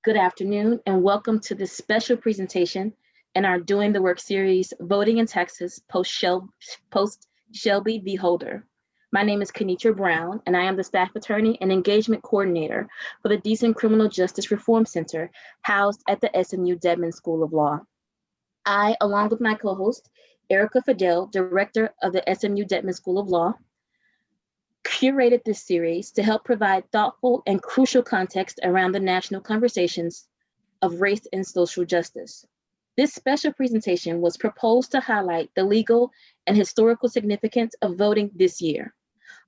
Good afternoon, and welcome to this special presentation in our Doing the Work series, Voting in Texas, Post-Shelby v. Holder. My name is Kenitra Brown, and I am the staff attorney and engagement coordinator for the Deason Criminal Justice Reform Center housed at the SMU Dedman School of Law. I, along with my co-host, Erica Fidel, director of the SMU Dedman School of Law, curated this series to help provide thoughtful and crucial context around the national conversations of race and social justice. This special presentation was proposed to highlight the legal and historical significance of voting this year.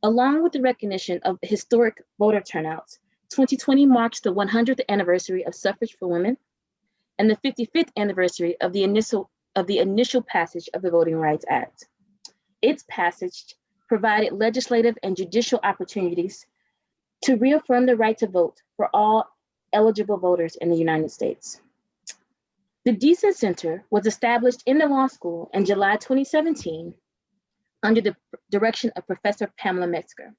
Along with the recognition of historic voter turnouts, 2020 marks the 100th anniversary of suffrage for women and the 55th anniversary of the initial passage of the Voting Rights Act. Its passage provided legislative and judicial opportunities to reaffirm the right to vote for all eligible voters in the United States. The Deason Center was established in the law school in July 2017 under the direction of Professor Pamela Metzger.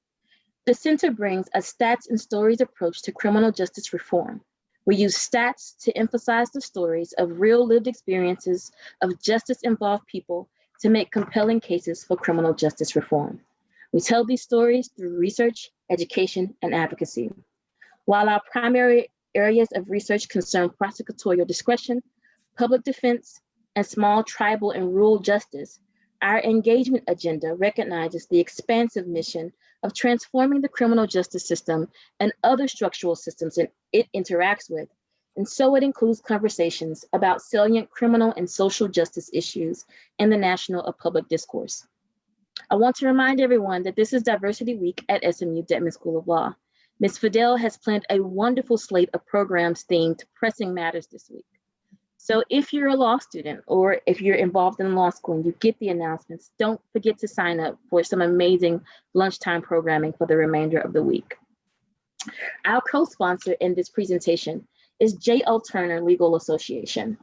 The center brings a stats and stories approach to criminal justice reform. We use stats to emphasize the stories of real lived experiences of justice-involved people to make compelling cases for criminal justice reform. We tell these stories through research, education, and advocacy. While our primary areas of research concern prosecutorial discretion, public defense, and small tribal and rural justice, our engagement agenda recognizes the expansive mission of transforming the criminal justice system and other structural systems it interacts with. And so it includes conversations about salient criminal and social justice issues in the national public discourse. I want to remind everyone that this is Diversity Week at SMU Dedman School of Law. Ms. Fidel has planned a wonderful slate of programs themed pressing matters this week. So if you're a law student or if you're involved in law school and you get the announcements, don't forget to sign up for some amazing lunchtime programming for the remainder of the week. Our co-sponsor in this presentation is J.L. Turner Legal Association.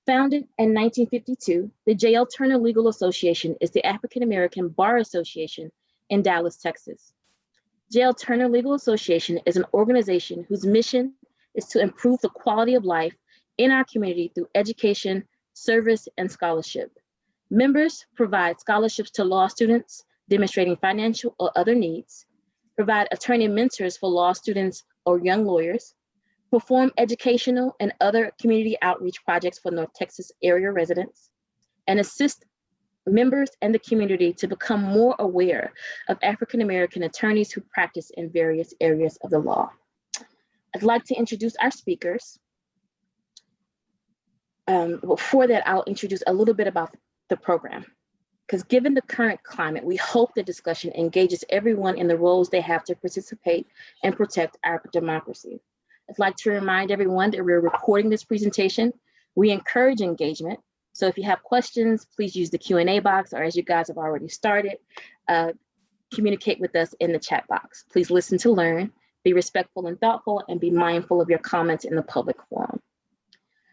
Founded in 1952, the J.L. Turner Legal Association is the African American Bar Association in Dallas, Texas. J.L. Turner Legal Association is an organization whose mission is to improve the quality of life in our community through education, service, and scholarship. Members provide scholarships to law students demonstrating financial or other needs, provide attorney mentors for law students or young lawyers, perform educational and other community outreach projects for North Texas area residents, and assist members and the community to become more aware of African American attorneys who practice in various areas of the law. I'd like to introduce our speakers. Before that, I'll introduce a little bit about the program. Because given the current climate, we hope the discussion engages everyone in the roles they have to participate and protect our democracy. I'd like to remind everyone that we're recording this presentation. We encourage engagement. So if you have questions, please use the Q&A box, or as you guys have already started, communicate with us in the chat box. Please listen to learn, be respectful and thoughtful, and be mindful of your comments in the public forum.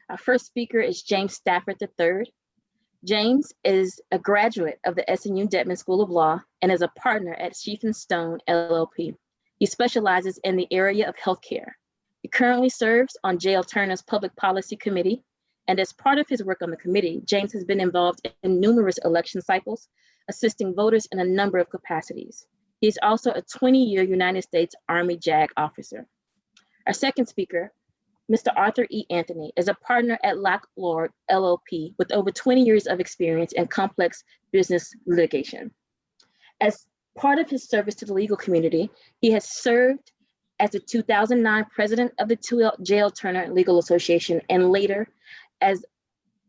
Our first speaker is James Stafford III. James is a graduate of the SMU Dedman School of Law and is a partner at Scheef & Stone, LLP. He specializes in the area of healthcare. He currently serves on J.L. Turner's Public Policy Committee, and as part of his work on the committee, James has been involved in numerous election cycles, assisting voters in a number of capacities. He is also a 20-year United States Army JAG officer. Our second speaker, Mr. Arthur E. Anthony, is a partner at Locke, LLP with over 20 years of experience in complex business litigation. As part of his service to the legal community, he has served as the 2009 president of the J.L. Turner Legal Association and later as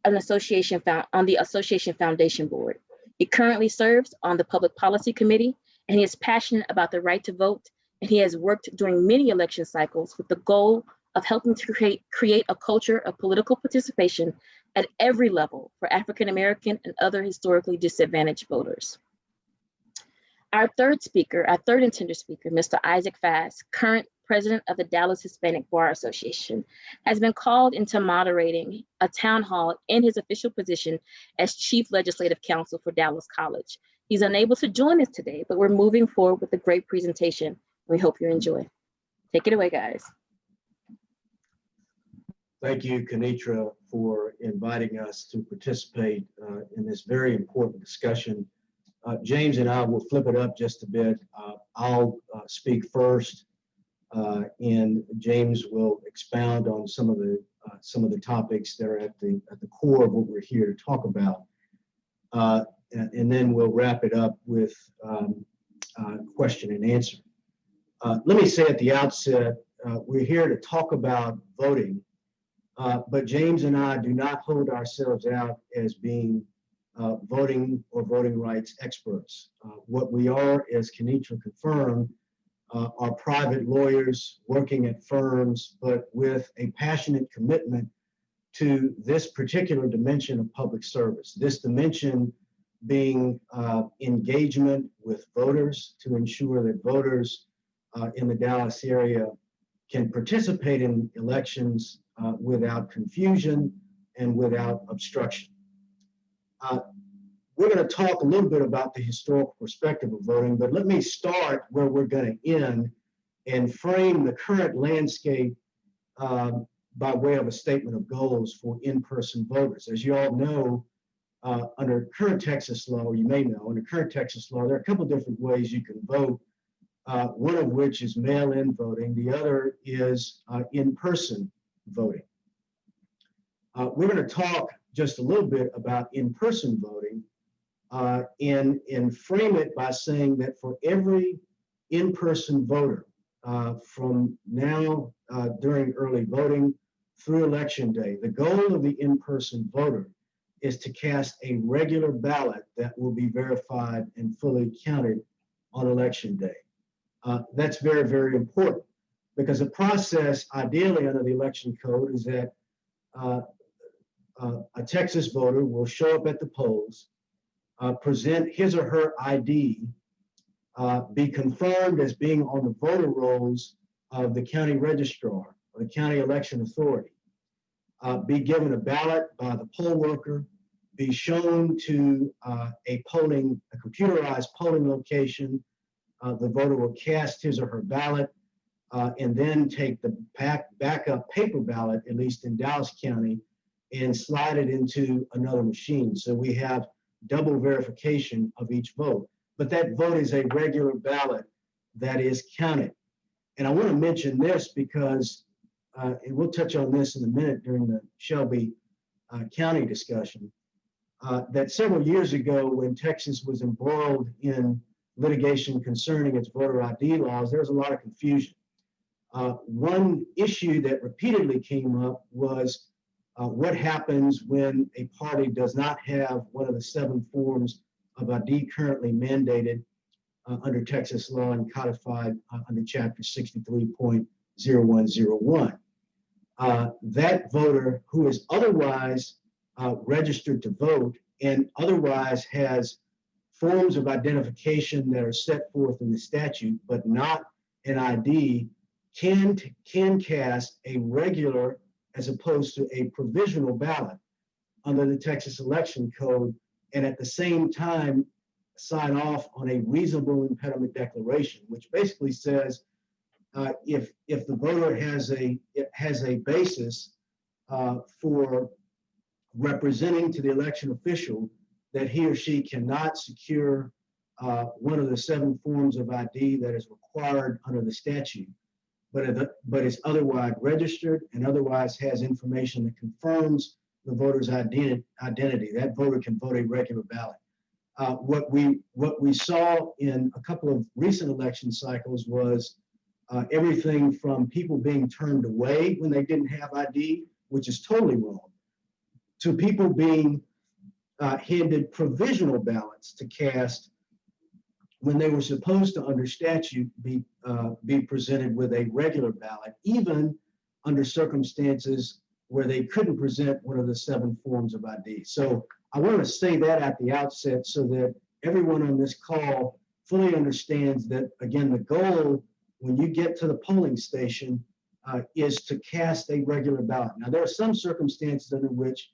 an association on the Association Foundation Board. He currently serves on the Public Policy Committee, and he is passionate about the right to vote, and he has worked during many election cycles with the goal of helping to create a culture of political participation at every level for African American and other historically disadvantaged voters. Our third intended speaker, Mr. Isaac Fass, current president of the Dallas Hispanic Bar Association, has been called into moderating a town hall in his official position as Chief Legislative Counsel for Dallas College. He's unable to join us today, but we're moving forward with a great presentation. We hope you enjoy. Take it away, guys. Thank you, Kenitra, for inviting us to participate in this very important discussion. James and I will flip it up just a bit. I'll speak first, and James will expound on some of the topics that are at the core of what we're here to talk about, and then we'll wrap it up with question and answer. Let me say at the outset, we're here to talk about voting. But James and I do not hold ourselves out as being voting or voting rights experts. What we are, as Kenitra confirmed, are private lawyers working at firms, but with a passionate commitment to this particular dimension of public service. This dimension being engagement with voters to ensure that voters in the Dallas area can participate in elections without confusion and without obstruction. We're going to talk a little bit about the historical perspective of voting, but let me start where we're going to end and frame the current landscape by way of a statement of goals for in-person voters. As you all know, under current Texas law, or you may know, under current Texas law, there are a couple different ways you can vote, one of which is mail-in voting. The other is in-person voting. We're going to talk just a little bit about in-person voting and frame it by saying that for every in-person voter from now during early voting through election day, the goal of the in-person voter is to cast a regular ballot that will be verified and fully counted on election day. That's very, very important, because the process ideally under the election code is that a Texas voter will show up at the polls, present his or her ID, be confirmed as being on the voter rolls of the county registrar or the county election authority, be given a ballot by the poll worker, be shown to a computerized polling location. The voter will cast his or her ballot, and then take the backup paper ballot, at least in Dallas County, and slide it into another machine. So we have double verification of each vote. But that vote is a regular ballot that is counted. And I want to mention this because, and we'll touch on this in a minute during the Shelby County discussion, that several years ago when Texas was embroiled in litigation concerning its voter ID laws, there was a lot of confusion. One issue that repeatedly came up was what happens when a party does not have one of the 7 forms of ID currently mandated under Texas law and codified under Chapter 63.0101. That voter who is otherwise registered to vote and otherwise has forms of identification that are set forth in the statute, but not an ID, can cast a regular as opposed to a provisional ballot under the Texas Election Code, and at the same time sign off on a reasonable impediment declaration, which basically says if the voter has a basis for representing to the election official that he or she cannot secure one of the 7 forms of ID that is required under the statute, but is otherwise registered and otherwise has information that confirms the voter's identity, that voter can vote a regular ballot. What we saw in a couple of recent election cycles was everything from people being turned away when they didn't have ID, which is totally wrong, to people being handed provisional ballots to cast when they were supposed to, under statute, be presented with a regular ballot, even under circumstances where they couldn't present one of the 7 forms of ID. So I want to say that at the outset so that everyone on this call fully understands that, again, the goal when you get to the polling station is to cast a regular ballot. Now, there are some circumstances under which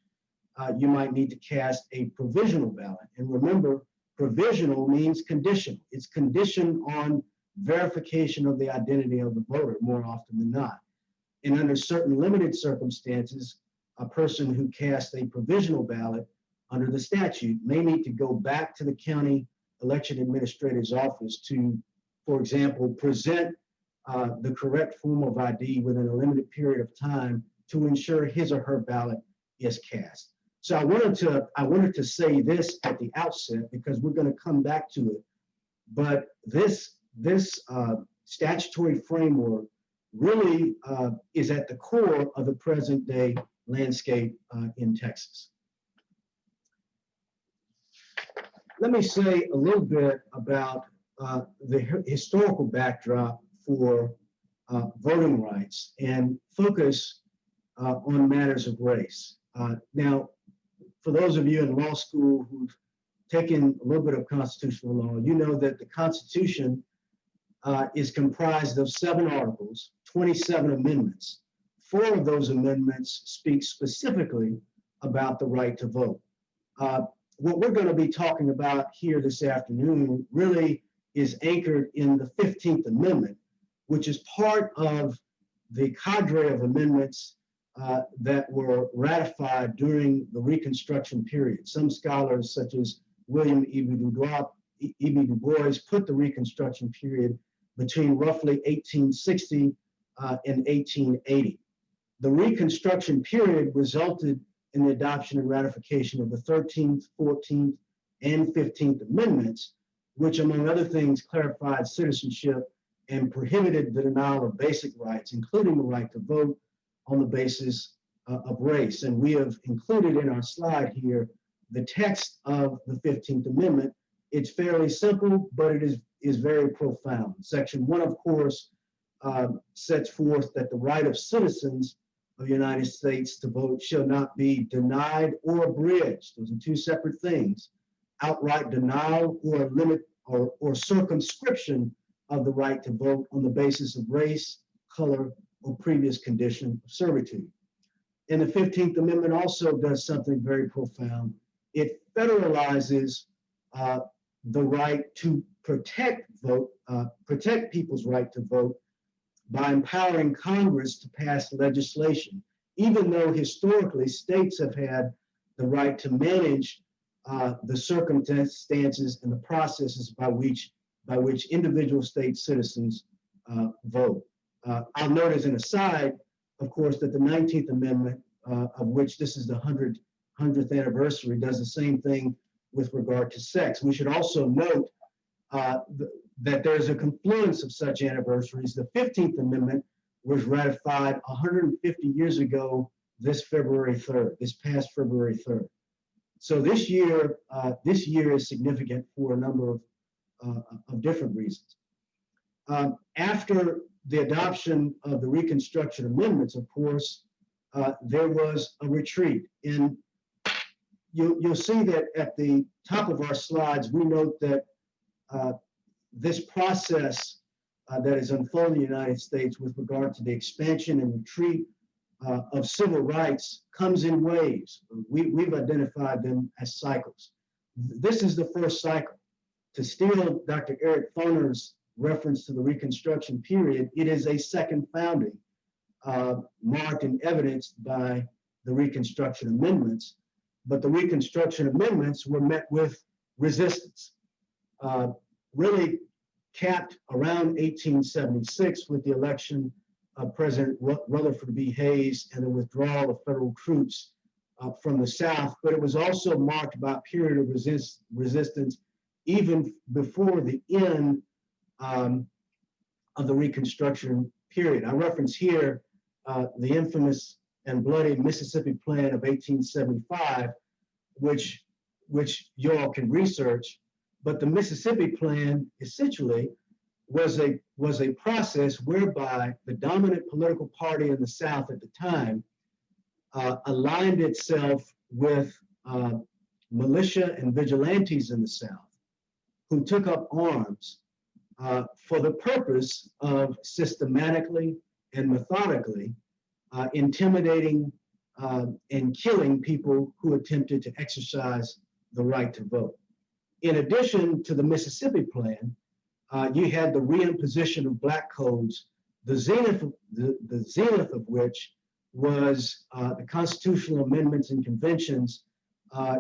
you might need to cast a provisional ballot. And remember, provisional means conditional. It's conditioned on verification of the identity of the voter more often than not. and under certain limited circumstances, a person who casts a provisional ballot under the statute may need to go back to the county election administrator's office to, for example, present the correct form of ID within a limited period of time to ensure his or her ballot is cast. So I wanted to say this at the outset because we're going to come back to it. But this statutory framework really is at the core of the present day landscape in Texas. Let me say a little bit about the historical backdrop for voting rights and focus on matters of race. Now, for those of you in law school who've taken a little bit of constitutional law, you know that the Constitution is comprised of 7 articles, 27 amendments. 4 of those amendments speak specifically about the right to vote. What we're going to be talking about here this afternoon really is anchored in the 15th Amendment, which is part of the cadre of amendments that were ratified during the Reconstruction period. Some scholars, such as William E.B. Du Bois, put the Reconstruction period between roughly 1860 and 1880. The Reconstruction period resulted in the adoption and ratification of the 13th, 14th, and 15th Amendments, which, among other things, clarified citizenship and prohibited the denial of basic rights, including the right to vote on the basis of race. And we have included in our slide here the text of the 15th Amendment. It's fairly simple, but it is very profound. Section 1, of course, sets forth that the right of citizens of the United States to vote shall not be denied or abridged. Those are 2 separate things. Outright denial or limit or circumscription of the right to vote on the basis of race, color, or previous condition of servitude. And the 15th Amendment also does something very profound. It federalizes the right to protect people's right to vote by empowering Congress to pass legislation, even though historically states have had the right to manage the circumstances and the processes by which individual state citizens vote. I'll note as an aside, of course, that the 19th Amendment, of which this is the 100th anniversary, does the same thing with regard to sex. We should also note that there's a confluence of such anniversaries. The 15th Amendment was ratified 150 years ago this February 3rd, this past February 3rd. So this year is significant for a number of different reasons. After the adoption of the Reconstruction Amendments, of course, there was a retreat. And you'll see that at the top of our slides, we note that this process that is unfolding in the United States with regard to the expansion and retreat of civil rights comes in waves. We've identified them as cycles. This is the first cycle. To steal Dr. Eric Foner's reference to the Reconstruction period, it is a second founding marked and evidenced by the Reconstruction Amendments. But the Reconstruction Amendments were met with resistance, really capped around 1876 with the election of President Rutherford B. Hayes and the withdrawal of federal troops from the South. But it was also marked by a period of resistance even before the end of the Reconstruction period. I reference here the infamous and bloody Mississippi Plan of 1875, which you all can research. But the Mississippi Plan essentially was a process whereby the dominant political party in the South at the time aligned itself with militia and vigilantes in the South who took up arms for the purpose of systematically and methodically intimidating and killing people who attempted to exercise the right to vote. In addition to the Mississippi Plan, you had the reimposition of black codes the zenith of which was the constitutional amendments and conventions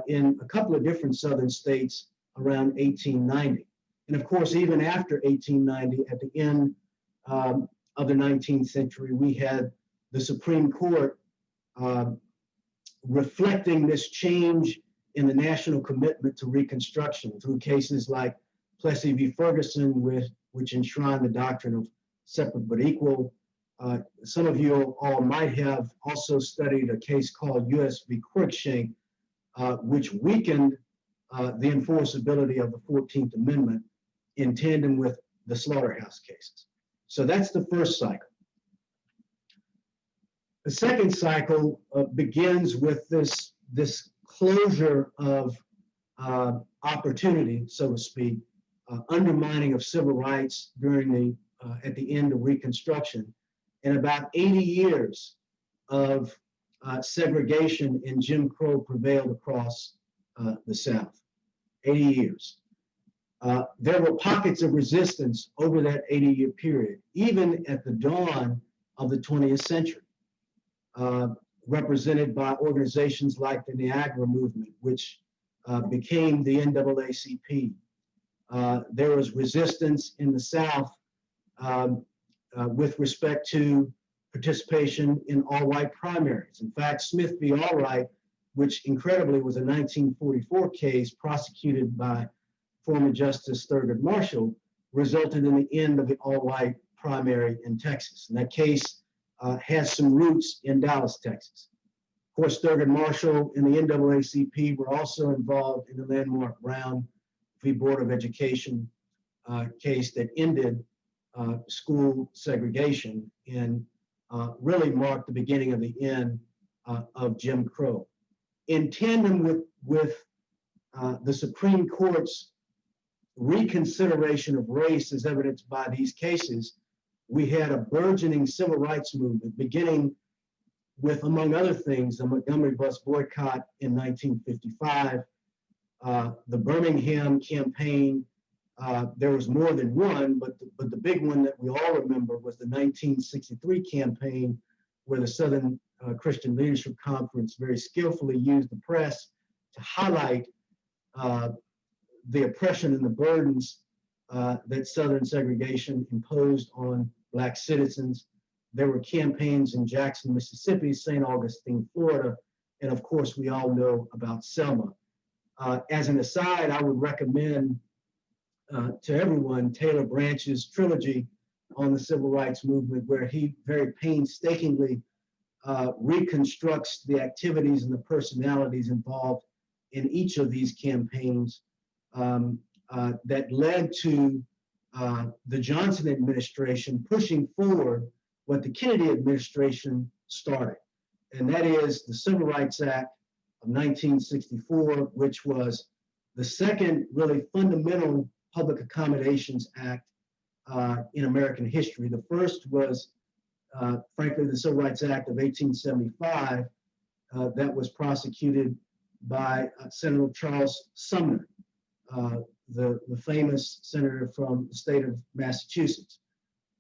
in a couple of different southern states around 1890. And of course, even after 1890, at the end of the 19th century, we had the Supreme Court reflecting this change in the national commitment to Reconstruction through cases like Plessy v. Ferguson, which enshrined the doctrine of separate but equal. Some of you all might have also studied a case called U.S. v. Cruikshank, which weakened the enforceability of the 14th Amendment in tandem with the slaughterhouse cases. So that's the first cycle. The second cycle begins with this closure of opportunity, so to speak, undermining of civil rights during at the end of Reconstruction, and about 80 years of segregation and Jim Crow prevailed across the South. 80 years. There were pockets of resistance over that 80-year period, even at the dawn of the 20th century, represented by organizations like the Niagara Movement, which became the NAACP. There was resistance in the South with respect to participation in all-white primaries. In fact, Smith v. Allwright, which incredibly was a 1944 case prosecuted by former Justice Thurgood Marshall, resulted in the end of the all-white primary in Texas. And that case has some roots in Dallas, Texas. Of course, Thurgood Marshall and the NAACP were also involved in the landmark Brown v. Board of Education case that ended school segregation and really marked the beginning of the end of Jim Crow. In tandem with the Supreme Court's reconsideration of race as evidenced by these cases, we had a burgeoning civil rights movement beginning with, among other things, the Montgomery bus boycott in 1955, the Birmingham campaign. There was more than one, but the big one that we all remember was the 1963 campaign, where the Southern Christian Leadership Conference very skillfully used the press to highlight the oppression and the burdens that Southern segregation imposed on Black citizens. There were campaigns in Jackson, Mississippi, St. Augustine, Florida, and of course, we all know about Selma. As an aside, I would recommend to everyone Taylor Branch's trilogy on the civil rights movement, where he very painstakingly reconstructs the activities and the personalities involved in each of these campaigns that led to the Johnson administration pushing forward what the Kennedy administration started. And that is the Civil Rights Act of 1964, which was the second really fundamental public accommodations act in American history. The first was, frankly, the Civil Rights Act of 1875 that was prosecuted by Senator Charles Sumner, the famous senator from the state of Massachusetts.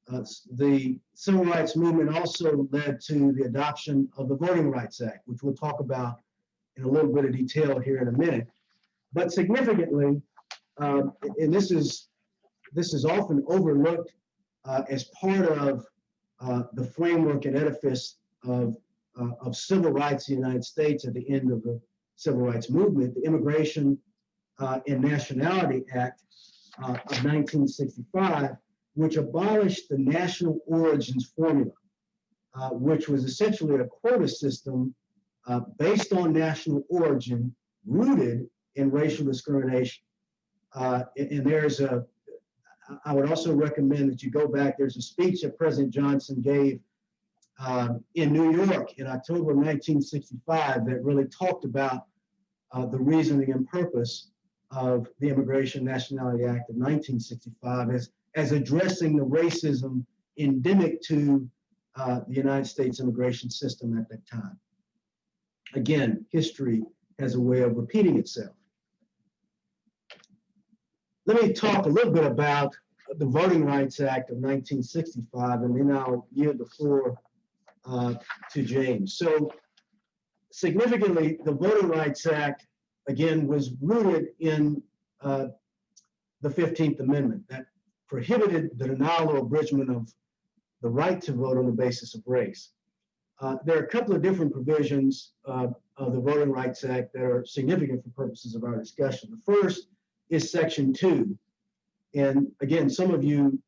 The Civil Rights Movement also led to the adoption of the Voting Rights Act, which we'll talk about in a little bit of detail here in a minute. But significantly, and this is often overlooked as part of the framework and edifice of civil rights in the United States at the end of the Civil Rights Movement, the Immigration and Nationality Act of 1965, which abolished the national origins formula, which was essentially a quota system based on national origin rooted in racial discrimination. And I would also recommend that you go back. There's a speech that President Johnson gave in New York in October 1965 that really talked about the reasoning and purpose of the Immigration Nationality Act of 1965 as addressing the racism endemic to the United States immigration system at that time. Again, history has a way of repeating itself. Let me talk a little bit about the Voting Rights Act of 1965, and then I'll yield the floor to James. So significantly, the Voting Rights Act, again, was rooted in the 15th Amendment that prohibited the denial or abridgment of the right to vote on the basis of race. There are a couple of different provisions of the Voting Rights Act that are significant for purposes of our discussion. The first is Section 2. And again, some of you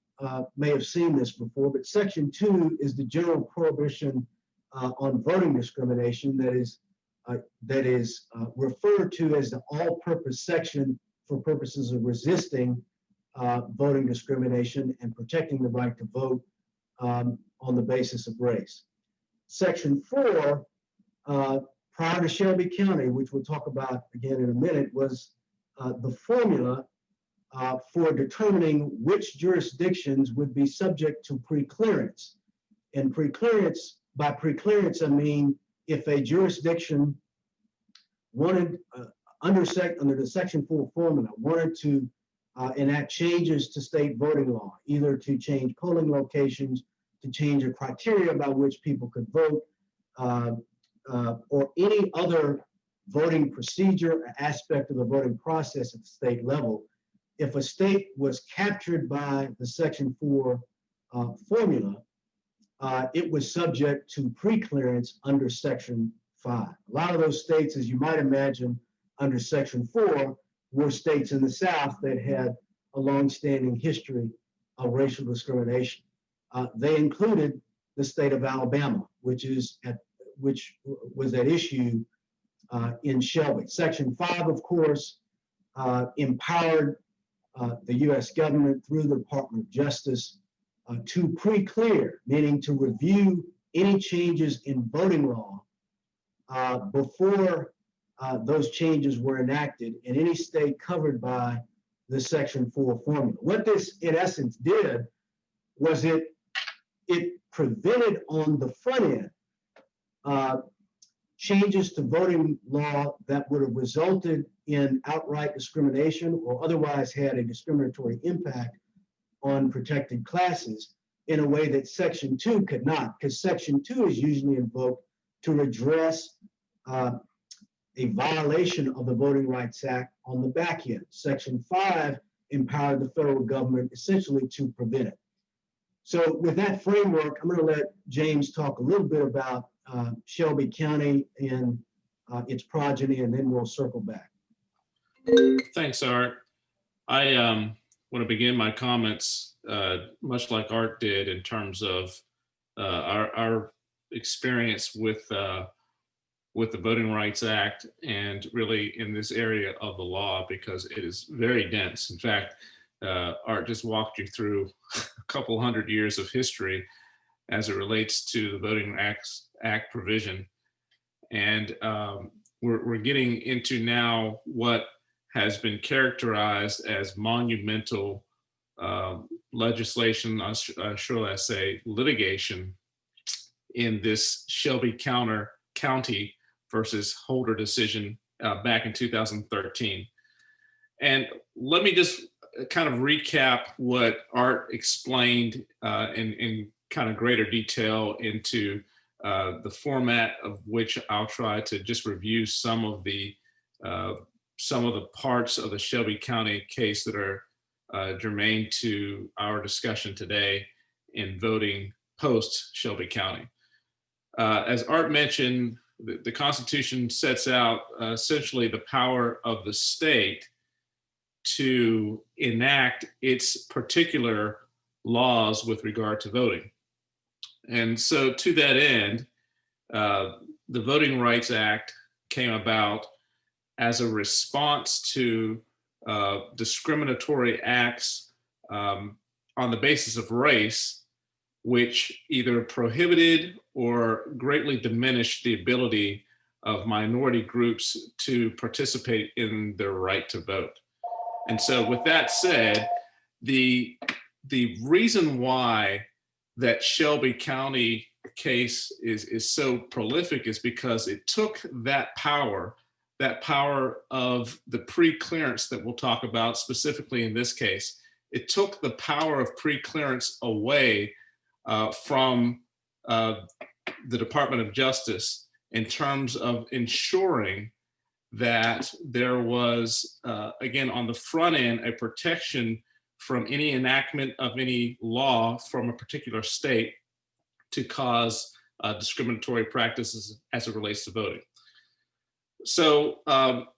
may have seen this before, but Section 2 is the general prohibition on voting discrimination that is referred to as the all-purpose section for purposes of resisting voting discrimination and protecting the right to vote on the basis of race. Section 4, prior to Shelby County, which we'll talk about again in a minute, was the formula for determining which jurisdictions would be subject to preclearance. And preclearance, by preclearance, I mean if a jurisdiction wanted, under the Section 4 formula, wanted to enact changes to state voting law, either to change polling locations, to change a criteria by which people could vote, or any other voting procedure or aspect of the voting process at the state level. If a state was captured by the Section 4 formula, it was subject to preclearance under Section 5. A lot of those states, as you might imagine, under Section 4 were states in the South that had a long-standing history of racial discrimination. They included the state of Alabama, which was at issue in Shelby. Section 5, of course, empowered the U.S. government through the Department of Justice to pre-clear, meaning to review any changes in voting law before those changes were enacted in any state covered by the Section 4 formula. What this, in essence, did was it prevented on the front end changes to voting law that would have resulted in outright discrimination or otherwise had a discriminatory impact on protected classes in a way that Section 2 could not, because Section 2 is usually invoked to redress a violation of the Voting Rights Act on the back end. Section 5 empowered the federal government essentially to prevent it. So with that framework, I'm going to let James talk a little bit about Shelby County and its progeny, and then we'll circle back. Thanks, Art. I want to begin my comments much like Art did in terms of our experience with the Voting Rights Act and really in this area of the law, because it is very dense. In fact, Art just walked you through a couple hundred years of history as it relates to the Voting Act provision. And we're getting into now what has been characterized as monumental legislation, shall I say, litigation in this Shelby County versus Holder decision back in 2013. And let me just kind of recap what Art explained in kind of greater detail into the format of which I'll try to just review some of the parts of the Shelby County case that are germane to our discussion today in voting post-Shelby County. As Art mentioned, the Constitution sets out essentially the power of the state to enact its particular laws with regard to voting. And so to that end, the Voting Rights Act came about as a response to discriminatory acts on the basis of race, which either prohibited or greatly diminished the ability of minority groups to participate in their right to vote. And so with that said, the reason why that Shelby County case is so prolific is because it took that power of the pre-clearance that we'll talk about specifically in this case. it took the power of pre-clearance away from the Department of Justice in terms of ensuring that there was, again, on the front end, a protection from any enactment of any law from a particular state to cause discriminatory practices as it relates to voting. So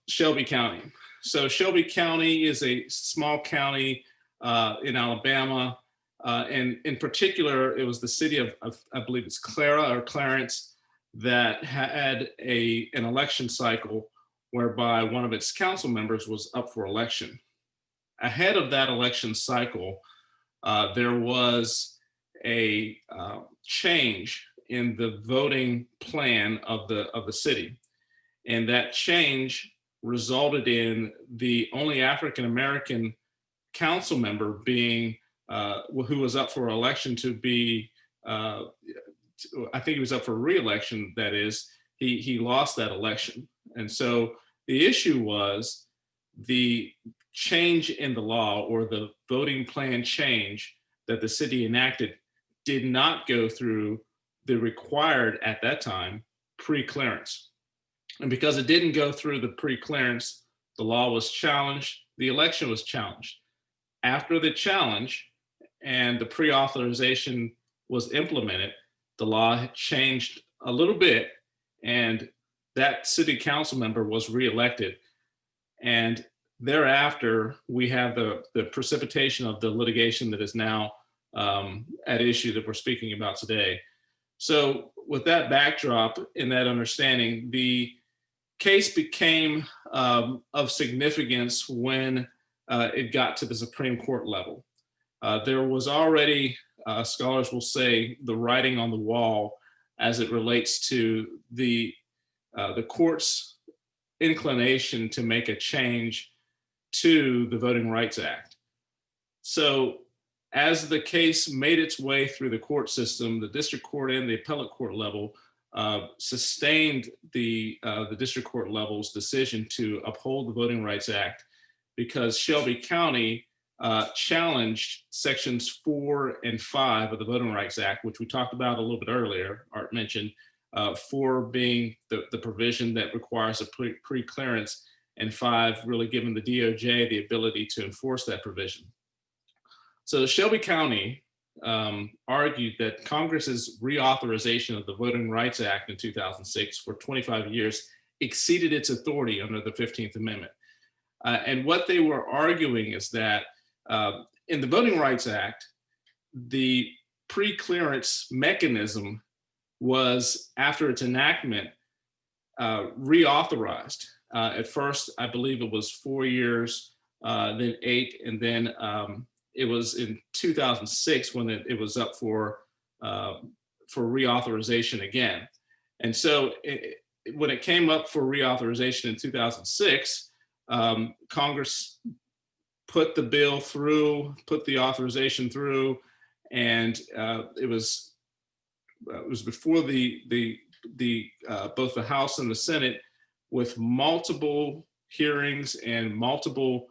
Shelby County. So Shelby County is a small county in Alabama. And in particular, it was the city of I believe it's Clara or Clarence, that had an election cycle whereby one of its council members was up for election. Ahead of that election cycle, there was a change in the voting plan of the city. And that change resulted in the only African-American council member being, who was up for election to be, I think he was up for re-election, that is, he lost that election. And so the issue was the change in the law, or the voting plan change that the city enacted, did not go through the required, at that time, pre-clearance. And because it didn't go through the pre-clearance, the law was challenged, the election was challenged. After the challenge and the pre-authorization was implemented, the law had changed a little bit, and that city council member was reelected. And thereafter, we have the precipitation of the litigation that is now at issue that we're speaking about today. So with that backdrop and that understanding, the case became of significance when it got to the Supreme Court level. There was already, scholars will say, the writing on the wall as it relates to the court's inclination to make a change to the Voting Rights Act. So as the case made its way through the court system, the district court and the appellate court level sustained the district court level's decision to uphold the Voting Rights Act, because Shelby County challenged sections 4 and 5 of the Voting Rights Act, which we talked about a little bit earlier. Art mentioned 4 being the provision that requires a pre-clearance, and 5 really giving the DOJ the ability to enforce that provision. So Shelby County argued that Congress's reauthorization of the Voting Rights Act in 2006 for 25 years exceeded its authority under the 15th Amendment. And what they were arguing is that in the Voting Rights Act, the pre-clearance mechanism was, after its enactment, reauthorized. At first, I believe it was 4 years, then 8, and then it was in 2006 when it was up for reauthorization again. And so when it came up for reauthorization in 2006, Congress put the bill through, put the authorization through, and it was before both the House and the Senate, with multiple hearings and multiple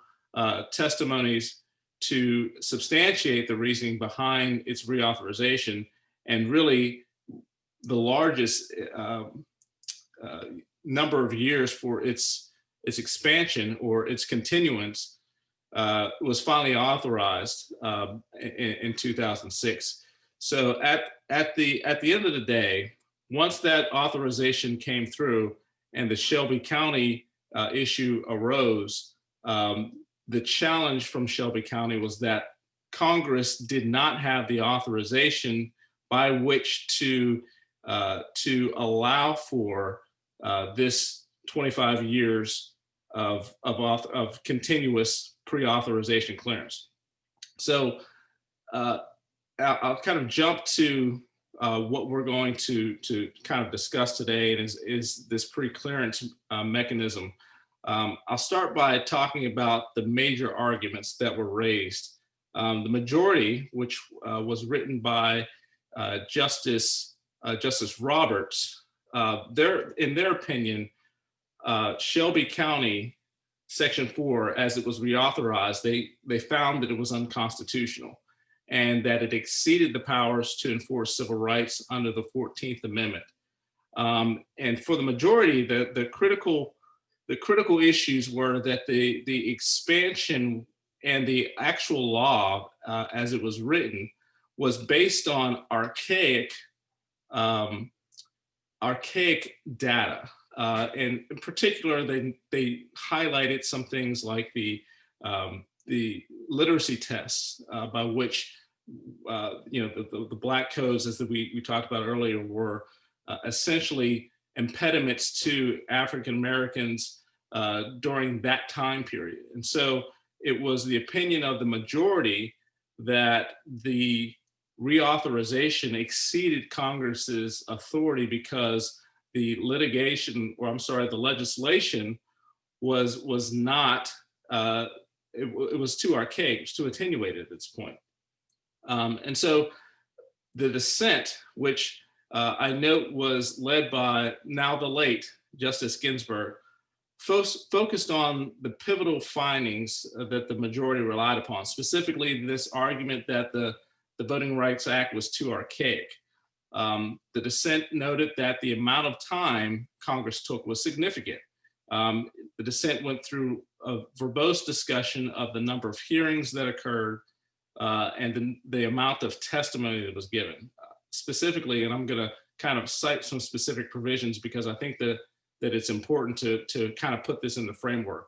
testimonies to substantiate the reasoning behind its reauthorization, and really the largest number of years for its expansion or its continuance was finally authorized in 2006. So at the end of the day, once that authorization came through and the Shelby County issue arose, the challenge from Shelby County was that Congress did not have the authorization by which to allow for this 25 years of continuous pre-authorization clearance. So I'll kind of jump to what we're going to kind of discuss today, and is this pre-clearance mechanism. I'll start by talking about the major arguments that were raised. The majority, which was written by Justice Roberts, in their opinion, Shelby County Section 4, as it was reauthorized, they found that it was unconstitutional and that it exceeded the powers to enforce civil rights under the 14th Amendment. And for the majority, the critical issues were that the expansion and the actual law, as it was written, was based on archaic data. And in particular, they highlighted some things like the literacy tests by which the Black codes, as we talked about earlier, were essentially impediments to African Americans during that time period. And so it was the opinion of the majority that the reauthorization exceeded Congress's authority because the legislation was not, it was too archaic, it was too attenuated at this point. And so the dissent, which I note was led by now the late Justice Ginsburg, focused on the pivotal findings that the majority relied upon, specifically this argument that the Voting Rights Act was too archaic. The dissent noted that the amount of time Congress took was significant. The dissent went through a verbose discussion of the number of hearings that occurred and the amount of testimony that was given. Specifically, and I'm going to kind of cite some specific provisions because I think that it's important to kind of put this in the framework.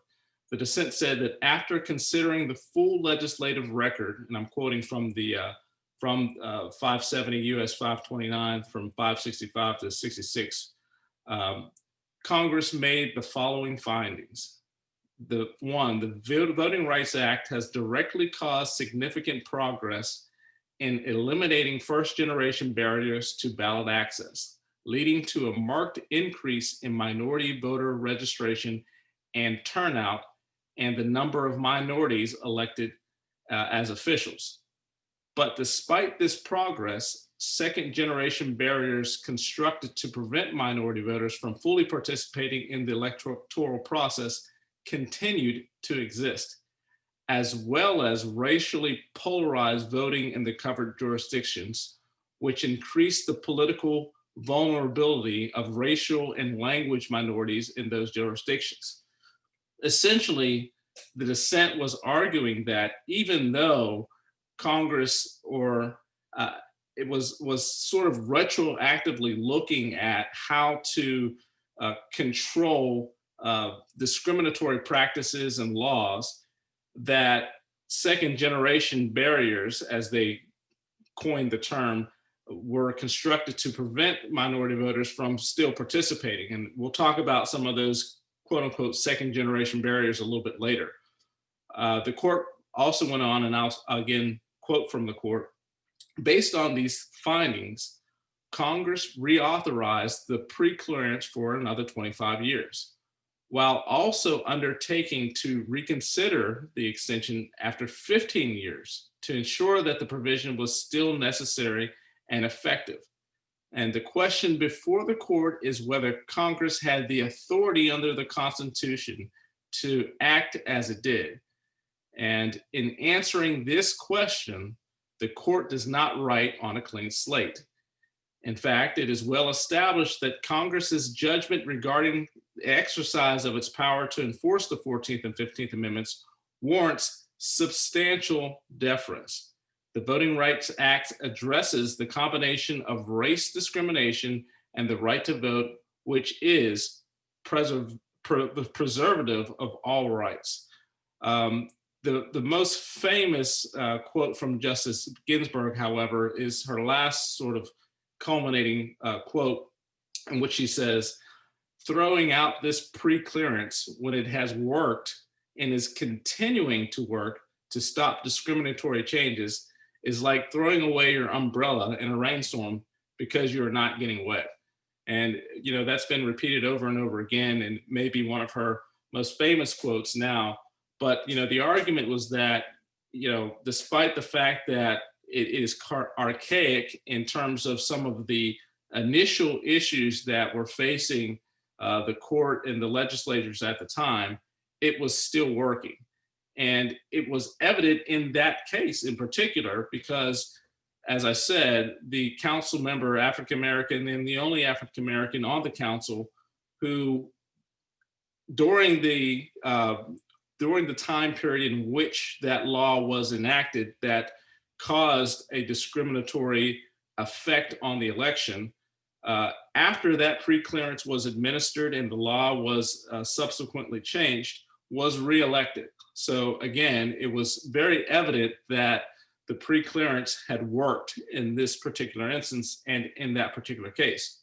The dissent said that after considering the full legislative record, and I'm quoting from 570 U.S. 529 from 565 to 66, Congress made the following findings. The Voting Rights Act has directly caused significant progress in eliminating first-generation barriers to ballot access, leading to a marked increase in minority voter registration and turnout and the number of minorities elected as officials. But despite this progress, second-generation barriers constructed to prevent minority voters from fully participating in the electoral process continued to exist, as well as racially polarized voting in the covered jurisdictions, which increased the political vulnerability of racial and language minorities in those jurisdictions. Essentially, the dissent was arguing that even though Congress it was sort of retroactively looking at how to control discriminatory practices and laws, that second generation barriers, as they coined the term, were constructed to prevent minority voters from still participating. And we'll talk about some of those quote unquote second generation barriers a little bit later. The court also went on, and I'll again quote from the court, based on these findings, Congress reauthorized the pre-clearance for another 25 years, while also undertaking to reconsider the extension after 15 years to ensure that the provision was still necessary and effective. And the question before the court is whether Congress had the authority under the Constitution to act as it did. And in answering this question, the court does not write on a clean slate. In fact, it is well established that Congress's judgment regarding the exercise of its power to enforce the 14th and 15th Amendments warrants substantial deference. The Voting Rights Act addresses the combination of race discrimination and the right to vote, which is preservative of all rights. The most famous quote from Justice Ginsburg, however, is her last sort of culminating quote, in which she says, throwing out this pre-clearance when it has worked and is continuing to work to stop discriminatory changes is like throwing away your umbrella in a rainstorm because you're not getting wet. And that's been repeated over and over again, and maybe one of her most famous quotes now. But the argument was that despite the fact that it is archaic in terms of some of the initial issues that were facing the court and the legislators at the time, it was still working. And it was evident in that case in particular, because as I said, the council member, African-American, and the only African-American on the council who during the time period in which that law was enacted that caused a discriminatory effect on the election, after that pre-clearance was administered and the law was subsequently changed, was reelected. So again, it was very evident that the pre-clearance had worked in this particular instance and in that particular case.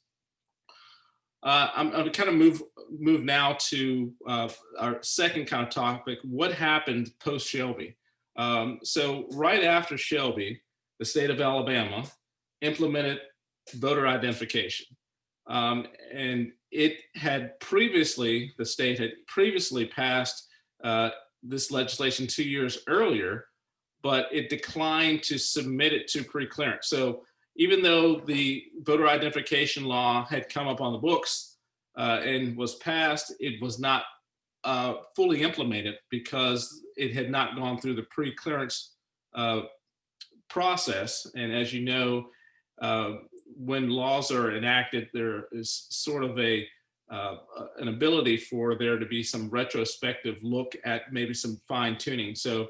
I'm going to kind of move now to our second kind of topic, what happened post-Shelby. So right after Shelby, the state of Alabama implemented voter identification. And it had previously, the state had previously passed this legislation 2 years earlier, but it declined to submit it to pre-clearance. So even though the voter identification law had come up on the books and was passed, it was not fully implemented because it had not gone through the pre-clearance process. And as you know, when laws are enacted, there is sort of an ability for there to be some retrospective look at maybe some fine tuning. So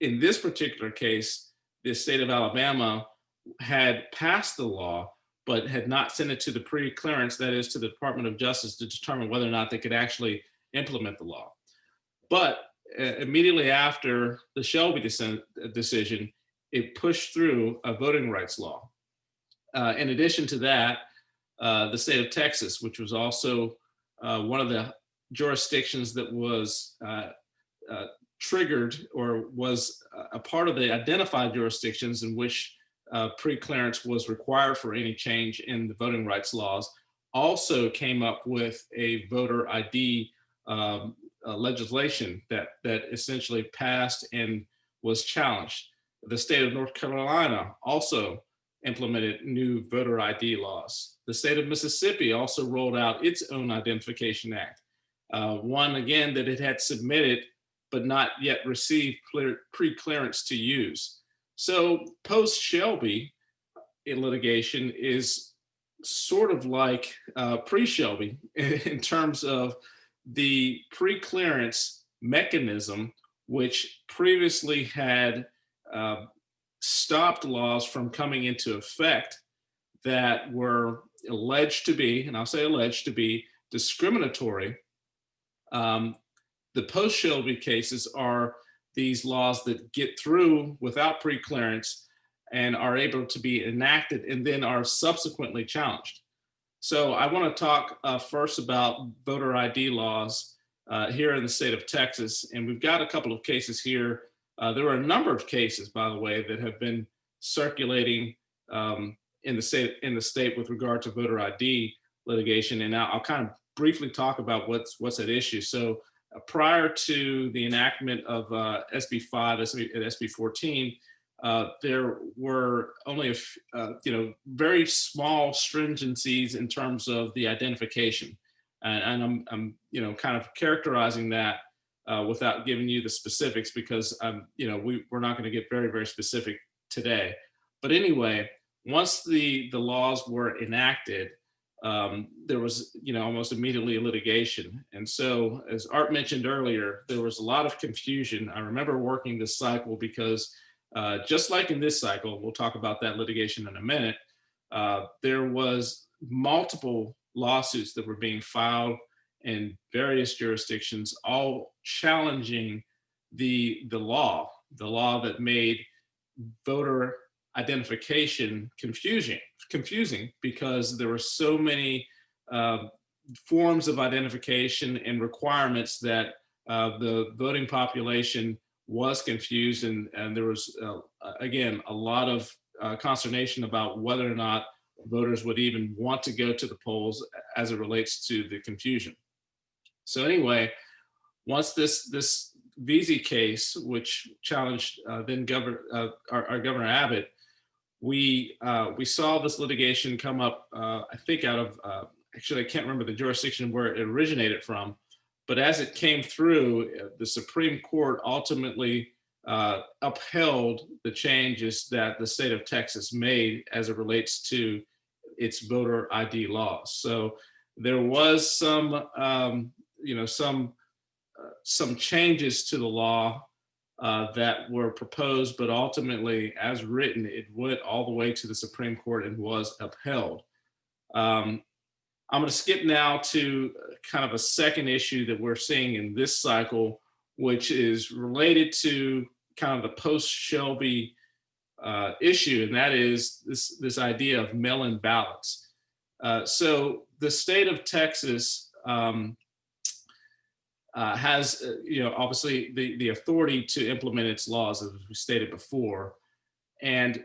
in this particular case, the state of Alabama had passed the law, but had not sent it to the pre-clearance, that is to the Department of Justice, to determine whether or not they could actually implement the law. But immediately after the Shelby decision, it pushed through a voting rights law. In addition to that, the state of Texas, which was also one of the jurisdictions that was triggered or was a part of the identified jurisdictions in which pre-clearance was required for any change in the voting rights laws, also came up with a voter ID legislation that essentially passed and was challenged. The state of North Carolina also implemented new voter ID laws. The state of Mississippi also rolled out its own Identification Act, one again that it had submitted but not yet received pre-clearance to use. So post-Shelby litigation is sort of like pre-Shelby in terms of the pre-clearance mechanism, which previously had stopped laws from coming into effect that were alleged to be, and I'll say alleged to be, discriminatory. The post-Shelby cases are these laws that get through without pre-clearance and are able to be enacted and then are subsequently challenged. So I want to talk first about voter ID laws here in the state of Texas. And we've got a couple of cases here. There are a number of cases, by the way, that have been circulating in the state with regard to voter ID litigation. And now I'll kind of briefly talk about what's at issue. So prior to the enactment of SB 5 and SB 14, there were only very small stringencies in terms of the identification, and I'm kind of characterizing that without giving you the specifics because we're not going to get very, very specific today. But anyway, once the laws were enacted, there was almost immediately a litigation. And so, as Art mentioned earlier, there was a lot of confusion. I remember working this cycle because just like in this cycle, we'll talk about that litigation in a minute, there was multiple lawsuits that were being filed in various jurisdictions, all challenging the law that made voter identification confusing because there were so many forms of identification and requirements that the voting population was confused, and there was again a lot of consternation about whether or not voters would even want to go to the polls as it relates to the confusion. So anyway, once this Veazey case, which challenged then our Governor Abbott, we saw this litigation come up, I think out of, actually I can't remember the jurisdiction where it originated from, But as it came through, the Supreme Court ultimately upheld the changes that the state of Texas made as it relates to its voter ID laws. So there was some changes to the law that were proposed, but ultimately, as written, it went all the way to the Supreme Court and was upheld. I'm going to skip now to kind of a second issue that we're seeing in this cycle, which is related to kind of the post-Shelby issue, and that is this idea of mail-in ballots. So the state of Texas has, obviously the authority to implement its laws, as we stated before, and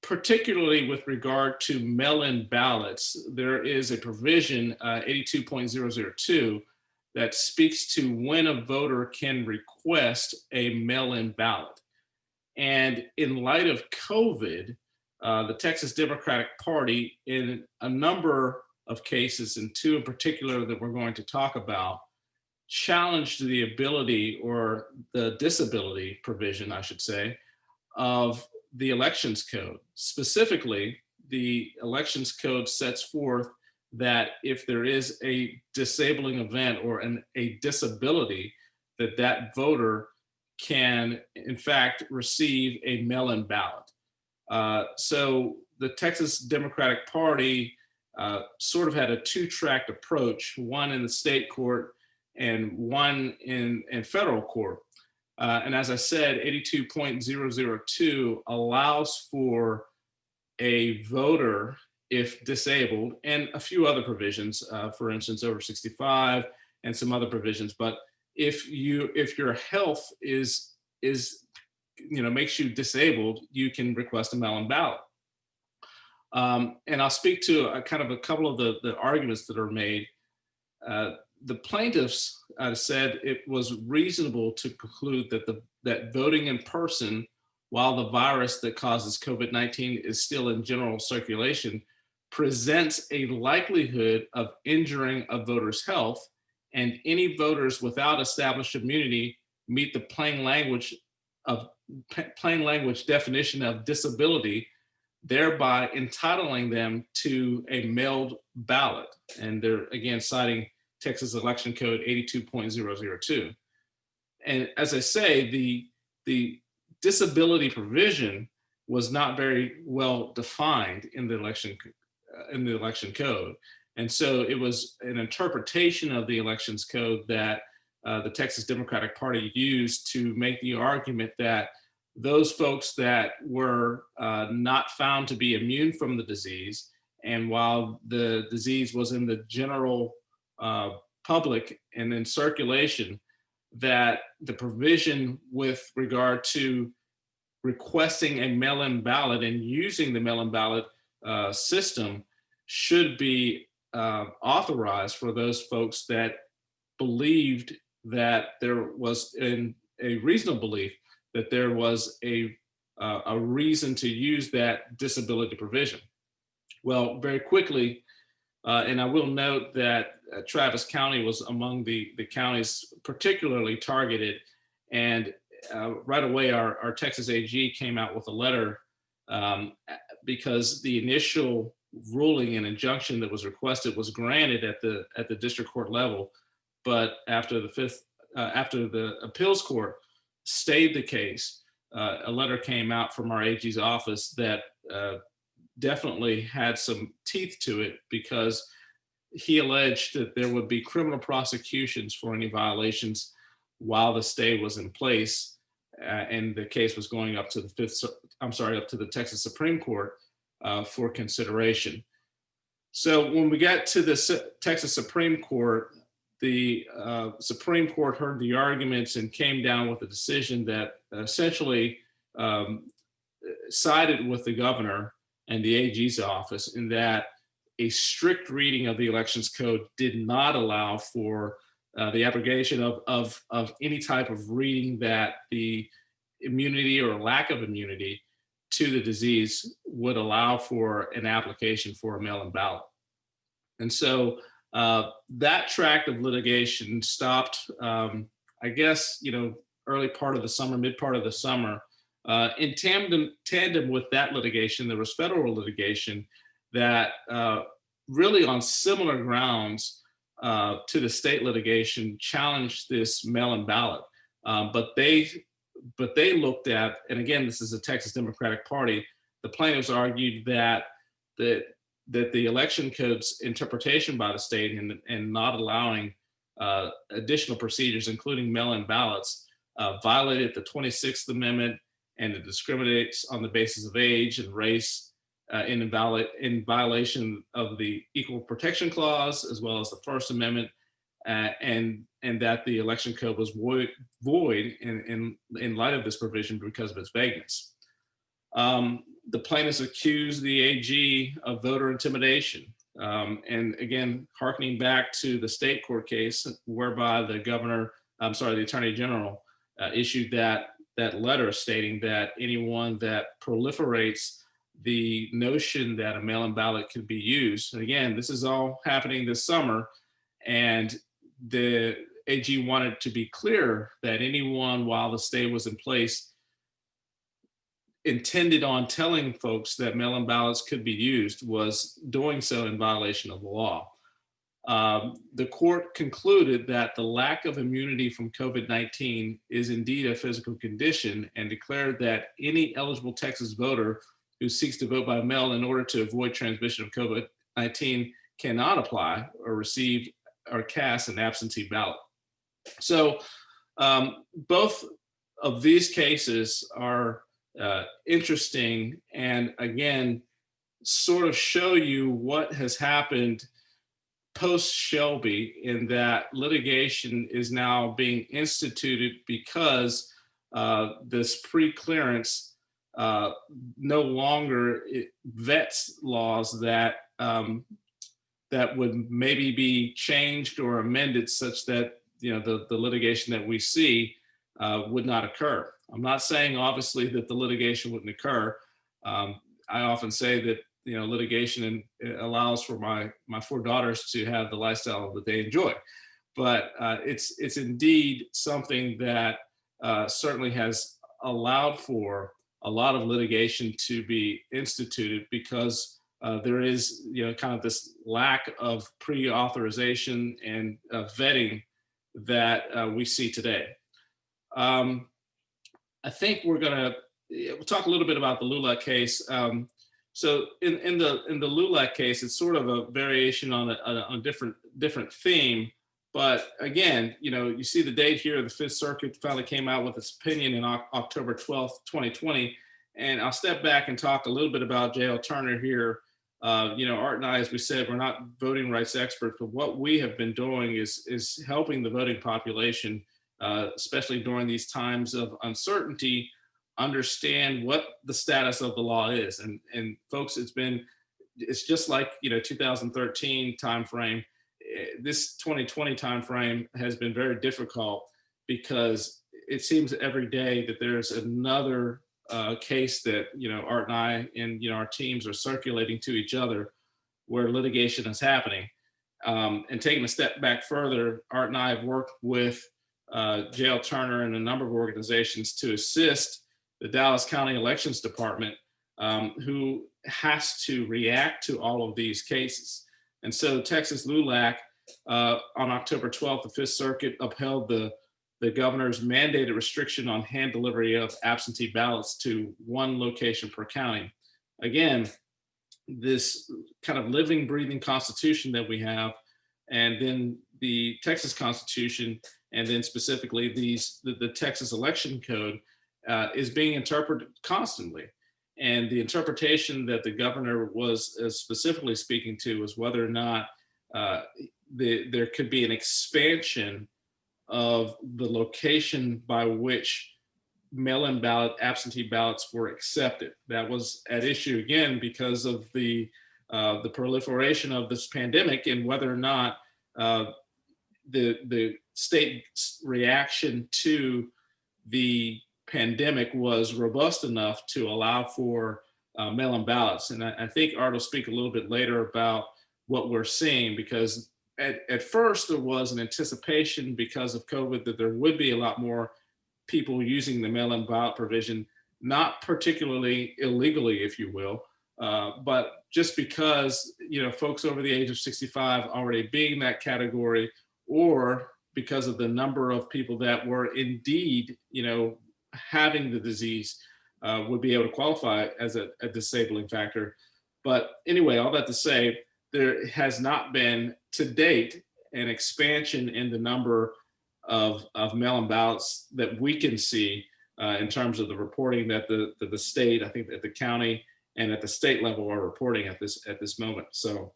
particularly with regard to mail-in ballots, there is a provision, 82.002, that speaks to when a voter can request a mail-in ballot. And in light of COVID, the Texas Democratic Party, in a number of cases, and two in particular that we're going to talk about, challenged the ability, or the disability provision, I should say, of the elections code. Specifically, the elections code sets forth that if there is a disabling event or a disability, that voter can, in fact, receive a mail-in ballot. So the Texas Democratic Party sort of had a two-tracked approach, one in the state court and one in federal court. And as I said, 82.002 allows for a voter, if disabled, and a few other provisions, for instance, over 65 and some other provisions. But if your health is makes you disabled, you can request a mail-in ballot. And I'll speak to a couple of the arguments that are made. The plaintiffs said it was reasonable to conclude that voting in person while the virus that causes COVID-19 is still in general circulation presents a likelihood of injuring a voter's health, and any voters without established immunity meet the plain language definition of disability, thereby entitling them to a mailed ballot. And they're again citing Texas Election Code 82.002. And as I say, the disability provision was not very well defined in the election code. And so it was an interpretation of the elections code that the Texas Democratic Party used to make the argument that those folks that were not found to be immune from the disease, and while the disease was in the general public and in circulation, that the provision with regard to requesting a mail-in ballot and using the mail-in ballot system should be authorized for those folks that believed that there was a reasonable belief that there was a reason to use that disability provision. Well, very quickly, and I will note that Travis County was among the counties particularly targeted, and right away our Texas AG came out with a letter because the initial ruling and injunction that was requested was granted at the district court level, but after the appeals court stayed the case, a letter came out from our AG's office that definitely had some teeth to it, because he alleged that there would be criminal prosecutions for any violations while the stay was in place, and the case was going up to the Texas Supreme Court for consideration. So when we got to the Texas Supreme Court, the Supreme Court heard the arguments and came down with a decision that essentially sided with the governor and the AG's office, in that a strict reading of the elections code did not allow for the abrogation of any type of reading that the immunity or lack of immunity to the disease would allow for an application for a mail-in ballot. And so That tract of litigation stopped, I guess, early part of the summer, mid part of the summer. In tandem with that litigation, there was federal litigation that really on similar grounds to the state litigation challenged this mail-in ballot. But they looked at, and again, this is a Texas Democratic Party, the plaintiffs argued that the election code's interpretation by the state and not allowing additional procedures, including mail-in ballots, violated the 26th Amendment, and it discriminates on the basis of age and race in violation of the Equal Protection Clause, as well as the First Amendment, and that the election code was void in light of this provision because of its vagueness. The plaintiffs accused the AG of voter intimidation. And again, hearkening back to the state court case whereby the Attorney General issued that letter stating that anyone that proliferates the notion that a mail-in ballot could be used, and again, this is all happening this summer, and the AG wanted to be clear that anyone, while the stay was in place, intended on telling folks that mail-in ballots could be used was doing so in violation of the law. The court concluded that the lack of immunity from COVID-19 is indeed a physical condition and declared that any eligible Texas voter who seeks to vote by mail in order to avoid transmission of COVID-19 cannot apply or receive or cast an absentee ballot. So both of these cases are interesting, and again, sort of show you what has happened post-Shelby, in that litigation is now being instituted because this pre-clearance no longer vets laws that that would maybe be changed or amended such that the litigation that we see would not occur. I'm not saying obviously that the litigation wouldn't occur. I often say that litigation allows for my four daughters to have the lifestyle that they enjoy, but it's indeed something that certainly has allowed for a lot of litigation to be instituted because there is kind of this lack of pre-authorization and vetting that we see today. I think we'll talk a little bit about the LULAC case. So in the LULAC case, it's sort of a variation on a different theme. But again, you see the date here, the Fifth Circuit finally came out with its opinion in October 12th, 2020. And I'll step back and talk a little bit about J.L. Turner here. Art and I, as we said, we're not voting rights experts, but what we have been doing is helping the voting population, especially during these times of uncertainty, understand what the status of the law is. And folks, it's just like 2013 timeframe. This 2020 timeframe has been very difficult because it seems every day that there's another case that Art and I and our teams are circulating to each other where litigation is happening. And taking a step back further, Art and I have worked with J.L. Turner and a number of organizations to assist the Dallas County Elections Department, who has to react to all of these cases. And so Texas LULAC, on October 12th, the Fifth Circuit upheld the governor's mandated restriction on hand delivery of absentee ballots to one location per county. Again, this kind of living, breathing constitution that we have, and then the Texas Constitution, and then specifically the Texas Election Code is being interpreted constantly. And the interpretation that the governor was specifically speaking to was whether or not there could be an expansion of the location by which mail-in ballot absentee ballots were accepted. That was at issue again because of the proliferation of this pandemic and whether or not the state's reaction to the pandemic was robust enough to allow for mail-in ballots. And I think Art will speak a little bit later about what we're seeing, because at first there was an anticipation because of COVID that there would be a lot more people using the mail-in ballot provision, not particularly illegally, if you will, but just because, folks over the age of 65 already being that category, or because of the number of people that were indeed, having the disease, would be able to qualify as a disabling factor. But anyway, all that to say, there has not been to date an expansion in the number of mail-in ballots that we can see in terms of the reporting that the state, I think at the county and at the state level are reporting at this moment. So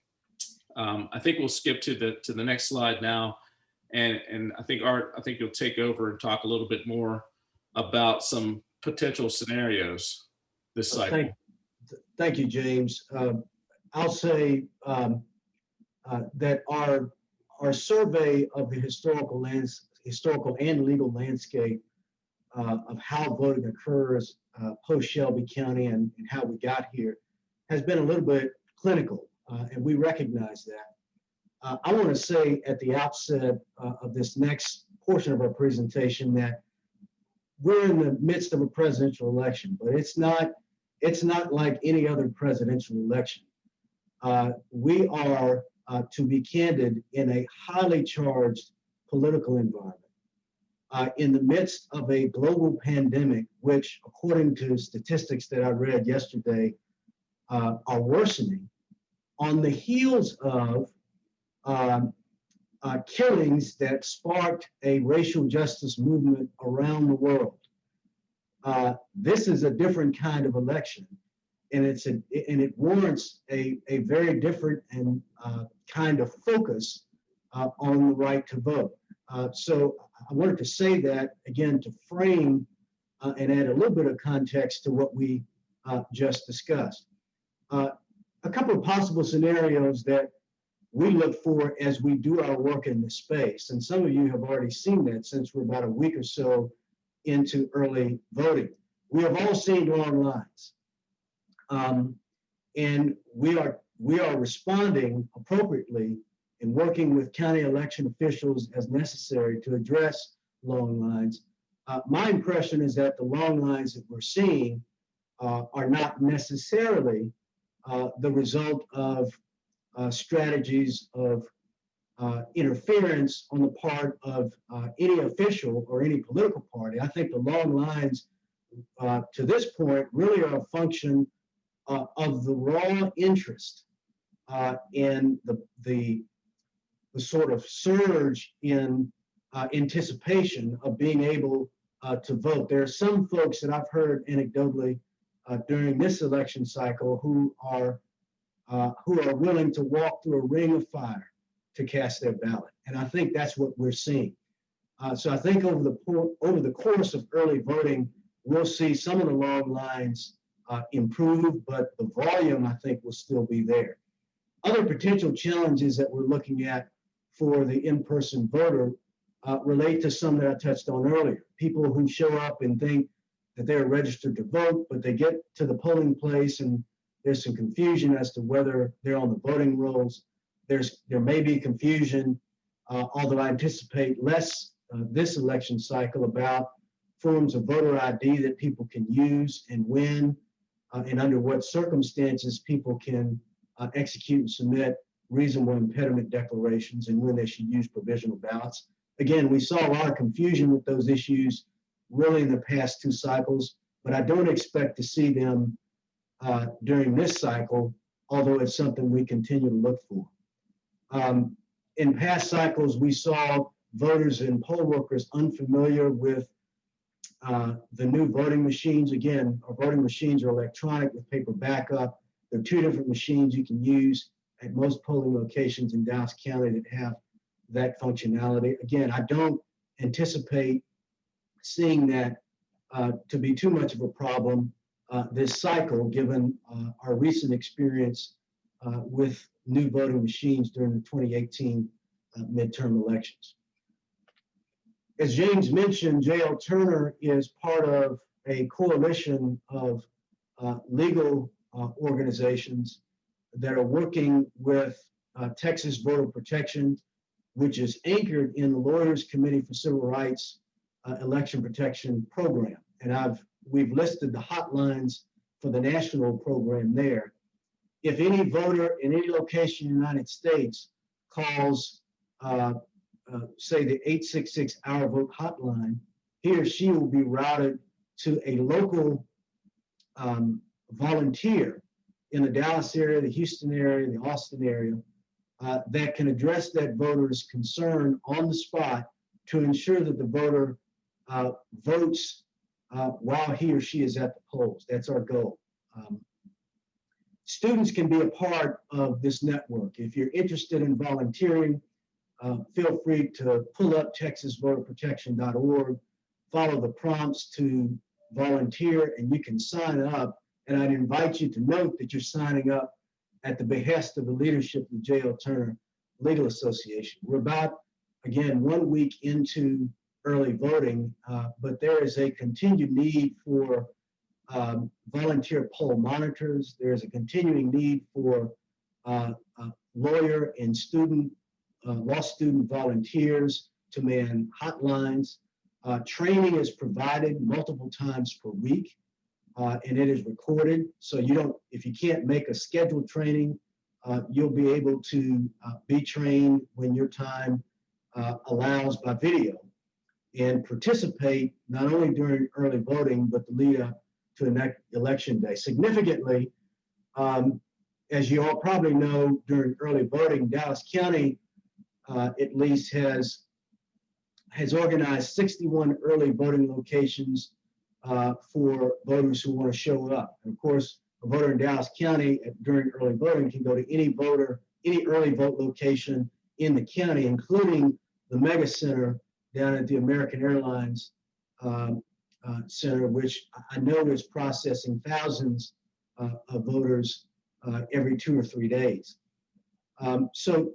I think we'll skip to the next slide now. And I think Art, I think you'll take over and talk a little bit more about some potential scenarios this cycle. Thank you, James. I'll say that our survey of the historical and legal landscape of how voting occurs post-Shelby County and how we got here has been a little bit clinical, and we recognize that. I want to say at the outset of this next portion of our presentation that we're in the midst of a presidential election, but it's not like any other presidential election. We are, to be candid, in a highly charged political environment. In the midst of a global pandemic, which, according to statistics that I read yesterday, are worsening, on the heels of killings that sparked a racial justice movement around the world. This is a different kind of election, and it warrants a very different and kind of focus on the right to vote. So I wanted to say that again to frame and add a little bit of context to what we just discussed. A couple of possible scenarios that we look for as we do our work in this space, and some of you have already seen that since we're about a week or so into early voting. We have all seen long lines, and we are responding appropriately and working with county election officials as necessary to address long lines. My impression is that the long lines that we're seeing are not necessarily the result of strategies of interference on the part of any official or any political party. I think the long lines to this point really are a function of the raw interest and the sort of surge in anticipation of being able to vote. There are some folks that I've heard anecdotally during this election cycle who are willing to walk through a ring of fire to cast their ballot, and I think that's what we're seeing. So I think over the course of early voting, we'll see some of the long lines improve, but the volume I think will still be there. Other potential challenges that we're looking at for the in-person voter relate to some that I touched on earlier. People who show up and think that they're registered to vote, but they get to the polling place and there's some confusion as to whether they're on the voting rolls. There may be confusion, although I anticipate less this election cycle about forms of voter ID that people can use and when and under what circumstances people can execute and submit reasonable impediment declarations and when they should use provisional ballots. Again, we saw a lot of confusion with those issues really in the past two cycles, but I don't expect to see them during this cycle, although it's something we continue to look for. In past cycles, we saw voters and poll workers unfamiliar with the new voting machines. Again, our voting machines are electronic with paper backup. There are two different machines you can use at most polling locations in Dallas County that have that functionality. Again, I don't anticipate seeing that to be too much of a problem this cycle, given our recent experience with new voting machines during the 2018 midterm elections. As James mentioned, J.L. Turner is part of a coalition of legal organizations that are working with Texas Voter Protection which is anchored in the Lawyers Committee for Civil Rights Election Protection Program. And we've listed the hotlines for the national program there. If any voter in any location in the United States calls, say, the 866 Our Vote hotline, he or she will be routed to a local volunteer in the Dallas area, the Houston area, the Austin area, that can address that voter's concern on the spot to ensure that the voter votes while he or she is at the polls. That's our goal. Students can be a part of this network. If you're interested in volunteering, feel free to pull up texasvoterprotection.org, follow the prompts to volunteer, and you can sign up. And I'd invite you to note that you're signing up at the behest of the leadership of the J.L. Turner Legal Association. We're about, again, 1 week into early voting, but there is a continued need for volunteer poll monitors. There's a continuing need for lawyer and law student volunteers to man hotlines. Training is provided multiple times per week, and it is recorded. So if you can't make a scheduled training, you'll be able to be trained when your time allows by video and participate not only during early voting, but the lead up to election day. Significantly, as you all probably know, during early voting, Dallas County at least has organized 61 early voting locations for voters who want to show up. And of course, a voter in Dallas County during early voting can go to any early vote location in the county, including the mega center down at the American Airlines Center, which I know is processing thousands of voters every 2 or 3 days. So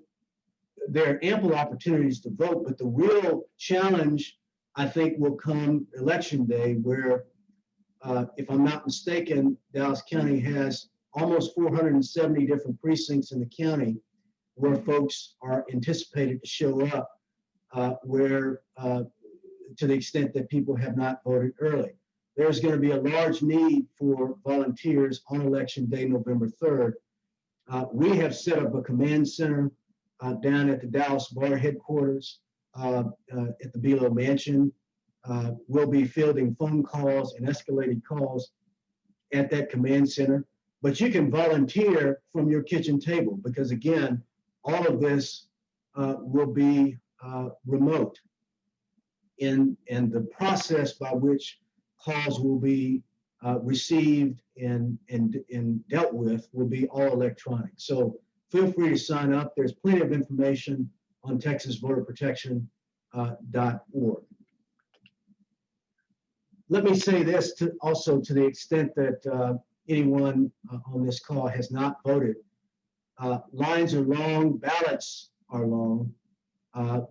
there are ample opportunities to vote, but the real challenge, I think, will come election day, where, if I'm not mistaken, Dallas County has almost 470 different precincts in the county where folks are anticipated to show up, where to the extent that people have not voted early. There's going to be a large need for volunteers on election day, November 3rd. We have set up a command center down at the Dallas Bar headquarters at the Belo Mansion. We'll be fielding phone calls and escalated calls at that command center. But you can volunteer from your kitchen table, because again, all of this will be remote. And the process by which calls will be received and dealt with will be all electronic. So feel free to sign up. There's plenty of information on texasvoterprotection.org. Let me say this also to the extent that anyone on this call has not voted. Lines are long, ballots are long,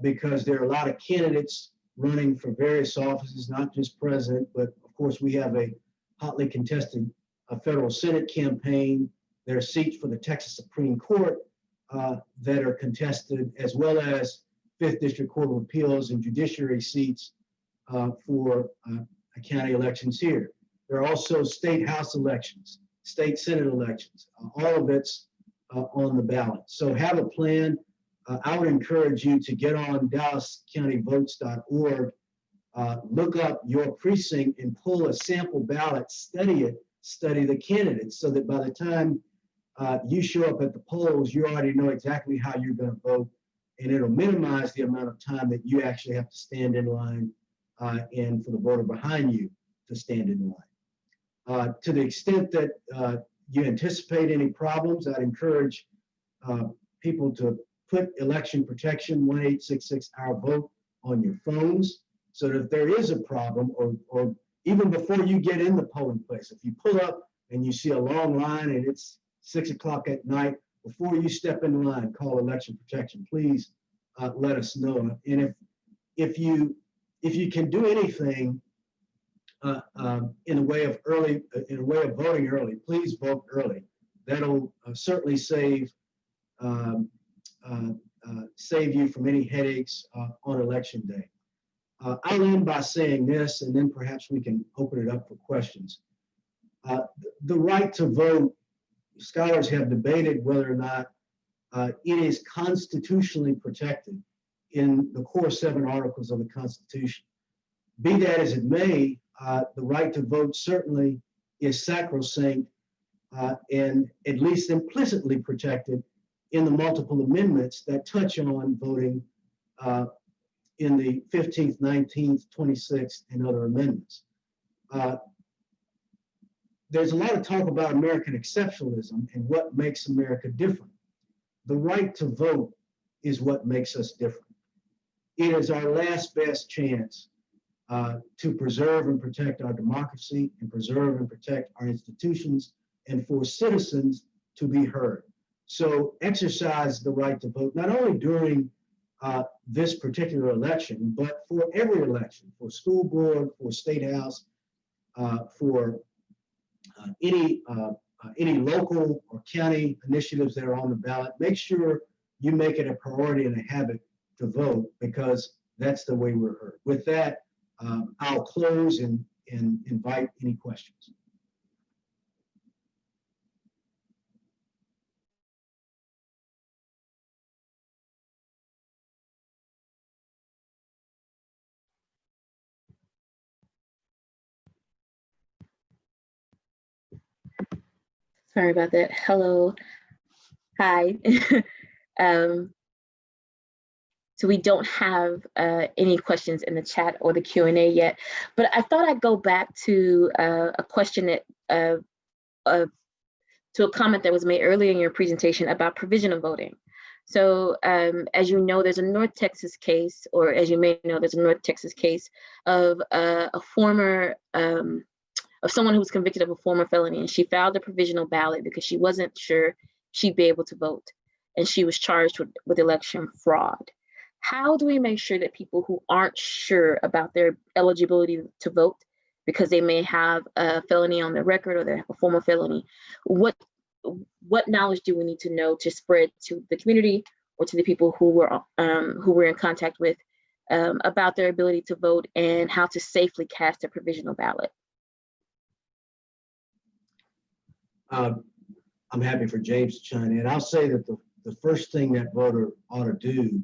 because there are a lot of candidates running for various offices, not just president, but of course we have a hotly contested federal Senate campaign. There are seats for the Texas Supreme Court that are contested, as well as 5th District Court of Appeals and judiciary seats for county elections here. There are also state house elections, state senate elections, all of it's on the ballot. So have a plan. I would encourage you to get on DallasCountyVotes.org, look up your precinct and pull a sample ballot, study it, study the candidates, so that by the time you show up at the polls, you already know exactly how you're going to vote, and it'll minimize the amount of time that you actually have to stand in line and for the voter behind you to stand in line. To the extent that you anticipate any problems, I'd encourage people to put election protection 1-866 Our Vote on your phones, so that if there is a problem, or even before you get in the polling place, if you pull up and you see a long line and it's 6 o'clock at night, before you step in line, call election protection. Please let us know. And if you can do anything in the way of voting early, please vote early. That'll certainly save save you from any headaches on election day. I'll end by saying this, and then perhaps we can open it up for questions. The right to vote, scholars have debated whether or not it is constitutionally protected in the core 7 articles of the Constitution. Be that as it may, the right to vote certainly is sacrosanct and at least implicitly protected in the multiple amendments that touch on voting in the 15th, 19th, 26th, and other amendments. There's a lot of talk about American exceptionalism and what makes America different. The right to vote is what makes us different. It is our last best chance to preserve and protect our democracy and preserve and protect our institutions and for citizens to be heard. So exercise the right to vote, not only during this particular election, but for every election, for school board, for state house, for any local or county initiatives that are on the ballot. Make sure you make it a priority and a habit to vote, because that's the way we're heard. With that, I'll close and invite any questions. Sorry about that. Hello. Hi. So we don't have any questions in the chat or the Q&A yet, but I thought I'd go back to a question that, to a comment that was made earlier in your presentation about provisional voting. So as you know, there's a North Texas case, or as you may know, there's a North Texas case of a former, of someone who was convicted of a former felony, and she filed a provisional ballot because she wasn't sure she'd be able to vote, and she was charged with election fraud. How do we make sure that people who aren't sure about their eligibility to vote because they may have a felony on their record or they have a former felony, what knowledge do we need to know to spread to the community or to the people who we're in contact with about their ability to vote and how to safely cast a provisional ballot? I'm happy for James to chime in. I'll say that the first thing that voter ought to do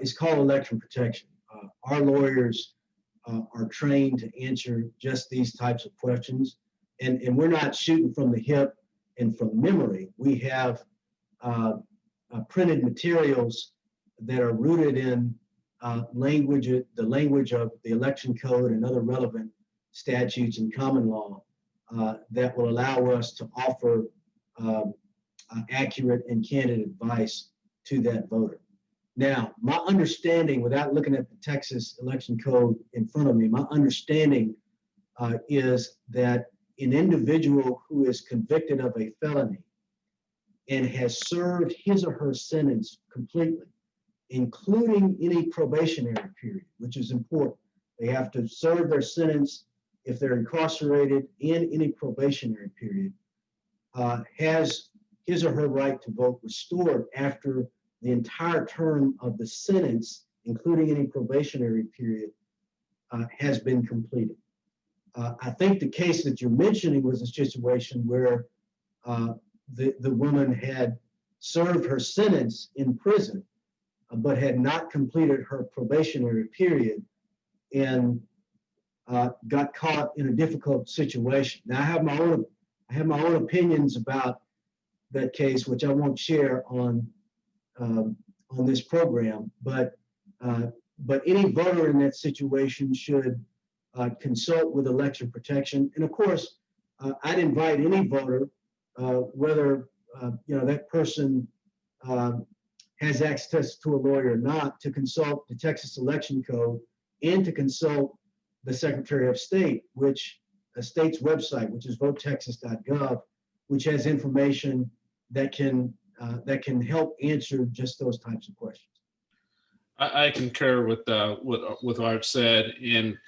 is call election protection. Our lawyers are trained to answer just these types of questions, and we're not shooting from the hip and from memory. We have printed materials that are rooted in the language of the election code and other relevant statutes and common law that will allow us to offer accurate and candid advice to that voter. Now, my understanding, without looking at the Texas election code in front of me, my understanding is that an individual who is convicted of a felony and has served his or her sentence completely, including any probationary period, which is important. They have to serve their sentence if they're incarcerated in any probationary period, has his or her right to vote restored after the entire term of the sentence, including any probationary period, has been completed. I think the case that you're mentioning was a situation where the woman had served her sentence in prison, but had not completed her probationary period and got caught in a difficult situation. Now, I have my own opinions about that case, which I won't share on this program, but any voter in that situation should consult with election protection. And of course, I'd invite any voter, whether that person has access to a lawyer or not, to consult the Texas Election Code and to consult the Secretary of State, which a state's website, which is votetexas.gov, which has information that can help answer just those types of questions. I concur with Art said, and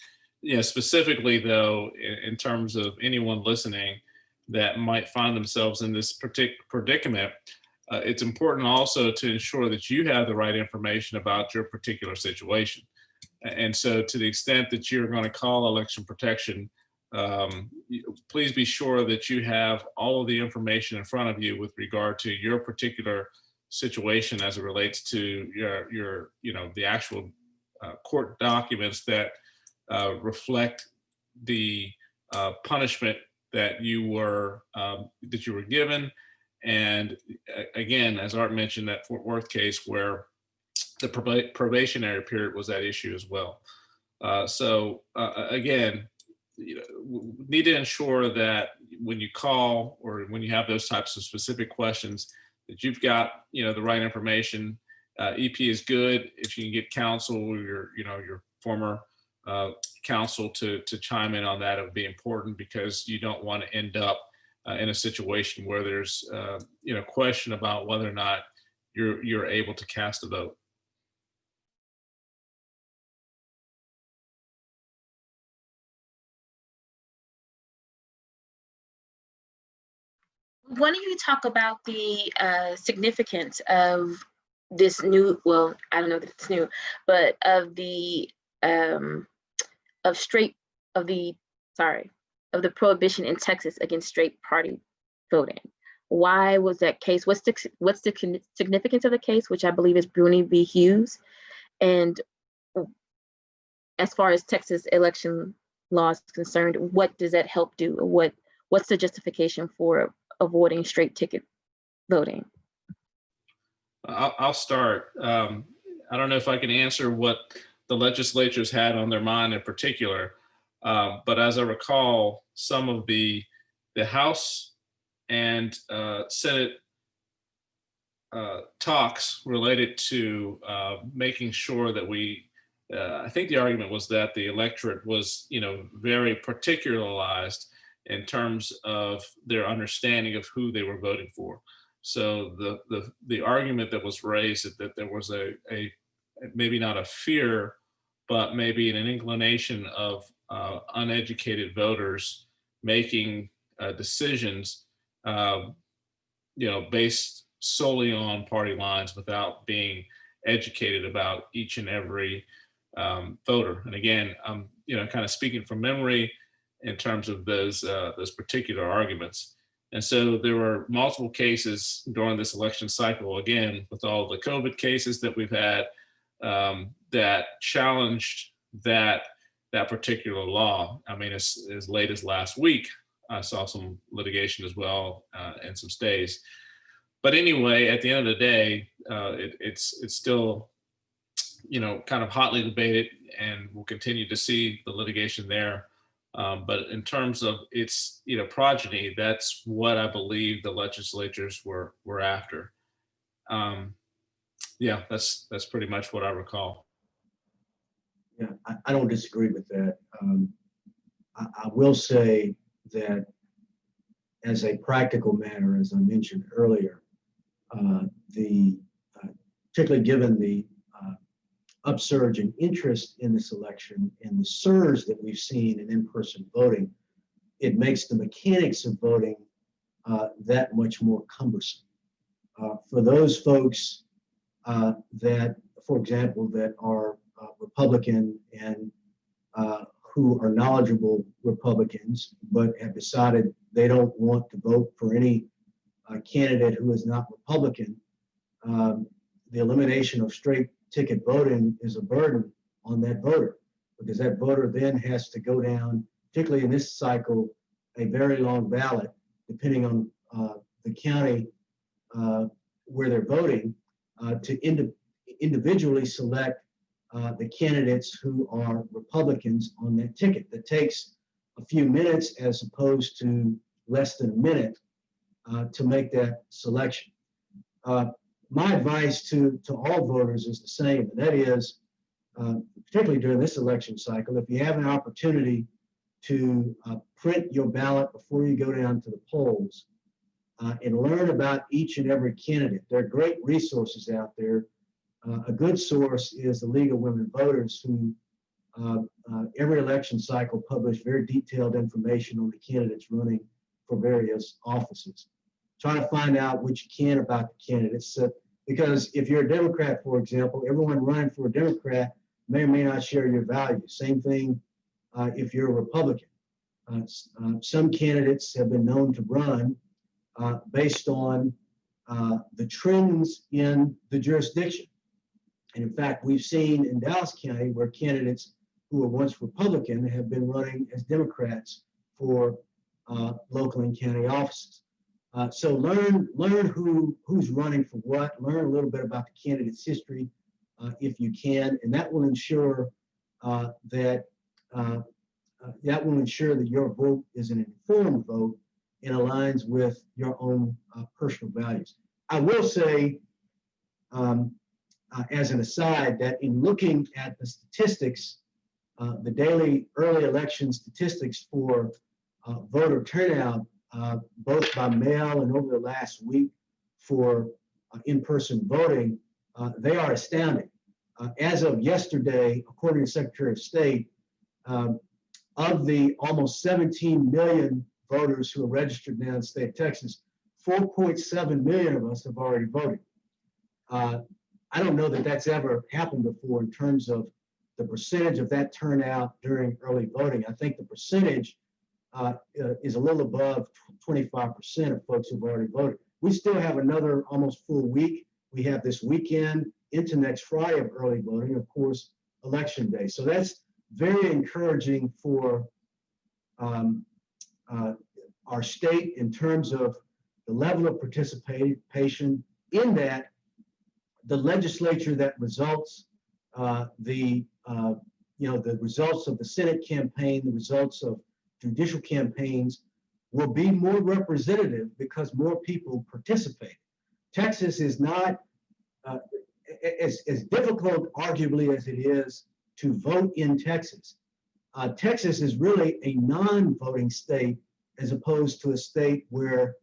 specifically though, in terms of anyone listening that might find themselves in this particular predicament, it's important also to ensure that you have the right information about your particular situation. And so to the extent that you're going to call election protection, please be sure that you have all of the information in front of you with regard to your particular situation as it relates to your the actual court documents that reflect the punishment that you were given. And again, as Art mentioned, that Fort Worth case where the probationary period was at issue as well. Again, need to ensure that when you call or when you have those types of specific questions, that you've got the right information. EP is good if you can get counsel or your former counsel to chime in on that. It would be important because you don't want to end up in a situation where there's question about whether or not you're able to cast a vote. Why don't you talk about the significance of this new, well, I don't know that it's new, but of the prohibition in Texas against straight party voting. Why was that case? What's the significance of the case, which I believe is Bruni v. Hughes? And as far as Texas election law is concerned, what does that help do? What's the justification for avoiding straight ticket voting? I'll start. I don't know if I can answer what the legislatures had on their mind in particular, but as I recall, some of the House and Senate talks related to making sure that I think the argument was that the electorate was, very particularized in terms of their understanding of who they were voting for. So the argument that was raised is that there was a maybe not a fear, but maybe an inclination of uneducated voters making decisions, based solely on party lines without being educated about each and every voter. And again, I'm kind of speaking from memory in terms of those particular arguments. And so there were multiple cases during this election cycle, again, with all the COVID cases that we've had, that challenged that particular law. I mean, as late as last week, I saw some litigation as well and some stays. But anyway, at the end of the day, it's still, kind of hotly debated, and we'll continue to see the litigation there. But in terms of its, progeny, that's what I believe the legislatures were after. Yeah, that's pretty much what I recall. Yeah, I don't disagree with that. I will say that as a practical matter, as I mentioned earlier, particularly given the upsurge in interest in this election and the surge that we've seen in in-person voting, it makes the mechanics of voting that much more cumbersome. For those folks that, for example, that are Republican and who are knowledgeable Republicans, but have decided they don't want to vote for any candidate who is not Republican, the elimination of straight ticket voting is a burden on that voter, because that voter then has to go down, particularly in this cycle, a very long ballot, depending on the county where they're voting, to individually select the candidates who are Republicans on that ticket. That takes a few minutes as opposed to less than a minute to make that selection. My advice to all voters is the same, and that is, particularly during this election cycle, if you have an opportunity to print your ballot before you go down to the polls and learn about each and every candidate. There are great resources out there. A good source is the League of Women Voters, who every election cycle publish very detailed information on the candidates running for various offices. try to find out what you can about the candidates. Because if you're a Democrat, for example, everyone running for a Democrat may or may not share your values. Same thing if you're a Republican. Some candidates have been known to run based on the trends in the jurisdiction. And in fact, we've seen in Dallas County where candidates who were once Republican have been running as Democrats for local and county offices. So learn who's running for what, learn a little bit about the candidate's history if you can, and that will ensure that your vote is an informed vote and aligns with your own personal values. I will say, as an aside, that in looking at the statistics, the daily early election statistics for voter turnout, both by mail and over the last week for in-person voting, they are astounding. As of yesterday, according to the Secretary of State, of the almost 17 million voters who are registered now in the state of Texas, 4.7 million of us have already voted. I don't know that that's ever happened before in terms of the percentage of that turnout during early voting. I think the percentage is a little above 25% of folks who've already voted. We still have another almost full week. We have this weekend into next Friday of early voting, of course, election day. So that's very encouraging for our state in terms of the level of participation in that the legislature that results, the results of the Senate campaign, the results of judicial campaigns will be more representative because more people participate. Texas is not as difficult, arguably, as it is to vote in Texas. Texas is really a non-voting state as opposed to a state where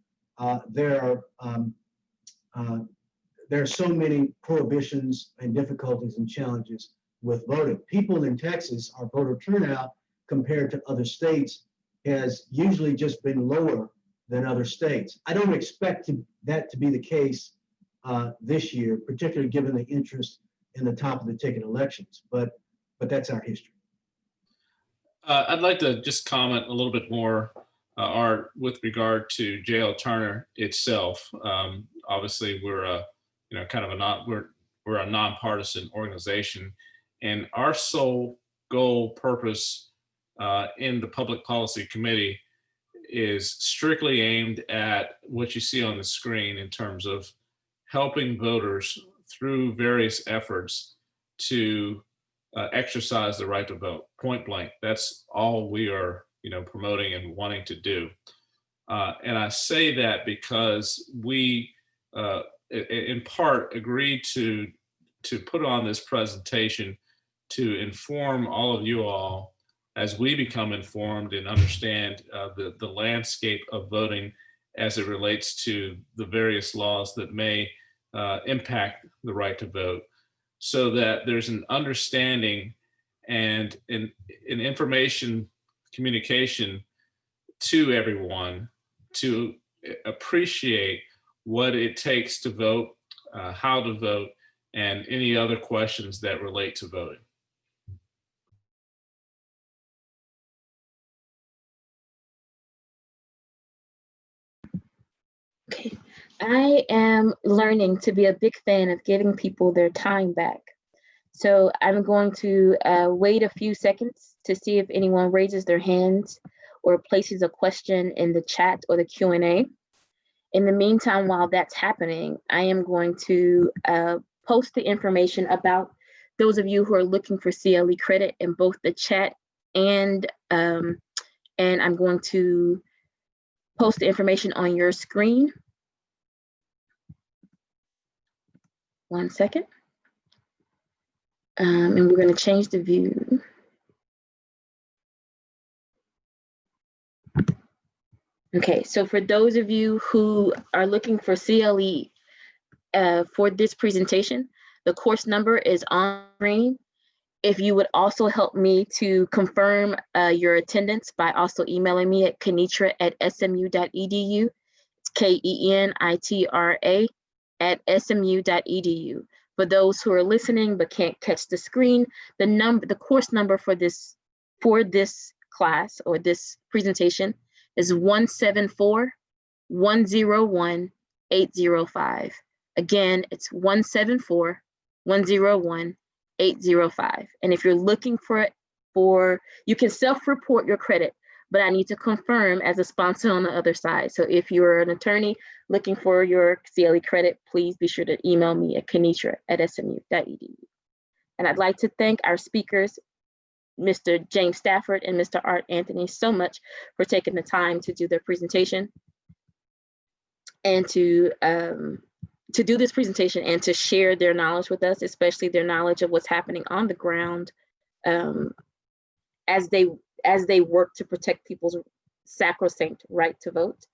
there are so many prohibitions and difficulties and challenges with voting. People in Texas, our voter turnout compared to other states has usually just been lower than other states. I don't expect that to be the case this year, particularly given the interest in the top of the ticket elections, but that's our history. I'd like to just comment a little bit more, Art, with regard to J.L. Turner itself. Obviously, we're a nonpartisan organization, and our sole goal, purpose in the Public Policy Committee is strictly aimed at what you see on the screen in terms of helping voters through various efforts to exercise the right to vote, point blank. That's all we are, promoting and wanting to do. And I say that because we, in part, agreed to put on this presentation to inform all of you all as we become informed and understand the landscape of voting as it relates to the various laws that may impact the right to vote, so that there's an understanding and an information communication to everyone to appreciate what it takes to vote, how to vote, and any other questions that relate to voting. Okay, I am learning to be a big fan of giving people their time back. So I'm going to wait a few seconds to see if anyone raises their hands or places a question in the chat or the Q&A. In the meantime, while that's happening, I am going to post the information about those of you who are looking for CLE credit in both the chat and I'm going to post the information on your screen. One second. And we're going to change the view. Okay, so for those of you who are looking for CLE for this presentation, the course number is on screen. If you would also help me to confirm your attendance by also emailing me at kenitra@smu.edu. It's KENITRA @smu.edu. For those who are listening but can't catch the screen, the course number for this class or this presentation is 174-101-805. Again, it's 174-101-805. And if you're looking for you can self-report your credit, but I need to confirm as a sponsor on the other side. So if you're an attorney looking for your CLE credit, please be sure to email me at kenitra@smu.edu. And I'd like to thank our speakers, Mr. James Stafford and Mr. Art Anthony, so much for taking the time to do their presentation and to do this presentation and to share their knowledge with us, especially their knowledge of what's happening on the ground as they work to protect people's sacrosanct right to vote.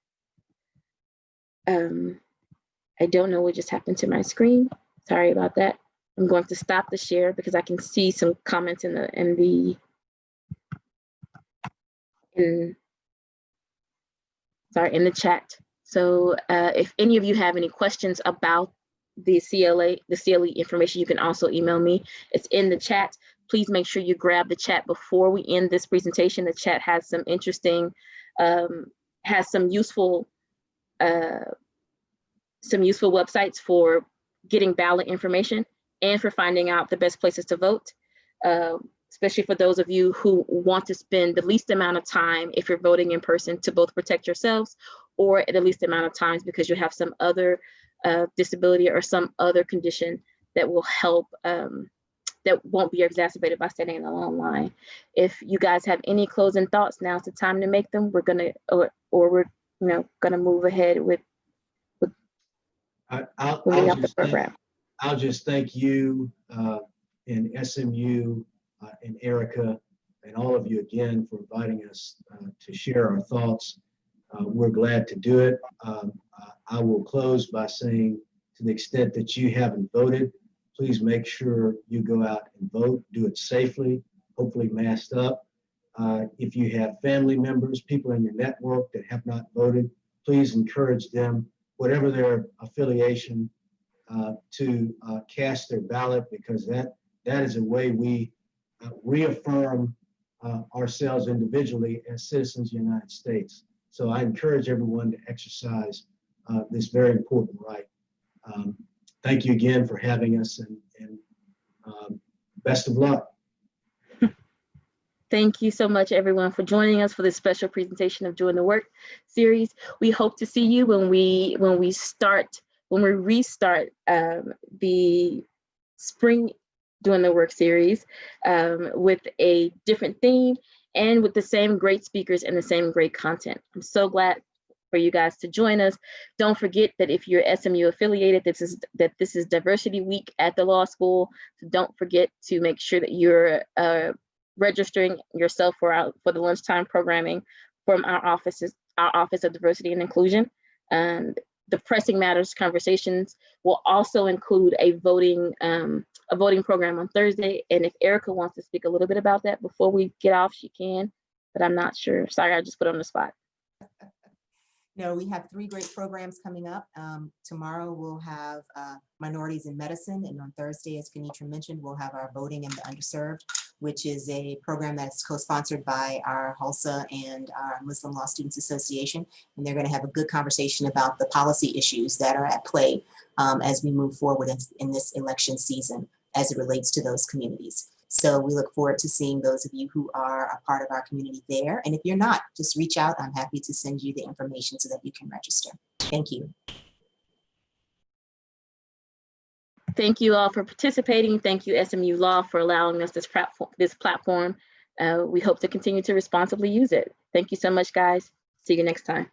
I don't know what just happened to my screen. Sorry about that. I'm going to stop the share because I can see some comments in the chat. So if any of you have any questions about the CLE information, you can also email me. It's in the chat. Please make sure you grab the chat before we end this presentation. The chat has some interesting, has some useful websites for getting ballot information and for finding out the best places to vote, especially for those of you who want to spend the least amount of time if you're voting in person to both protect yourselves or the least amount of times because you have some other disability or some other condition that will help, that won't be exacerbated by standing in a long line. If you guys have any closing thoughts, now's the time to make them. We're gonna, we're gonna move ahead with I'll just thank you and SMU and Erica and all of you again for inviting us to share our thoughts. We're glad to do it. I will close by saying, to the extent that you haven't voted, please make sure you go out and vote. Do it safely, hopefully masked up. If you have family members, people in your network that have not voted, please encourage them, whatever their affiliation, to cast their ballot, because that is a way we reaffirm ourselves individually as citizens of the United States. So I encourage everyone to exercise this very important right. Thank you again for having us, and best of luck. Thank you so much, everyone, for joining us for this special presentation of Doing the Work series. We hope to see you when we restart the spring Doing the Work series with a different theme and with the same great speakers and the same great content. I'm so glad for you guys to join us. Don't forget that if you're SMU affiliated, this is Diversity Week at the law school. So don't forget to make sure that you're registering yourself for the lunchtime programming from our Office of Diversity and Inclusion. The Pressing Matters conversations will also include a voting program on Thursday. And if Erica wants to speak a little bit about that before we get off, she can, but I'm not sure. Sorry, I just put her on the spot. No, we have 3 great programs coming up. Tomorrow we'll have Minorities in Medicine, and on Thursday, as Kenitra mentioned, we'll have our Voting in the Underserved, which is a program that's co-sponsored by our HALSA and our Muslim Law Students Association. And they're going to have a good conversation about the policy issues that are at play as we move forward in this election season as it relates to those communities. So we look forward to seeing those of you who are a part of our community there. And if you're not, just reach out. I'm happy to send you the information so that you can register. Thank you. Thank you all for participating. Thank you, SMU Law, for allowing us this platform. We hope to continue to responsibly use it. Thank you so much, guys. See you next time.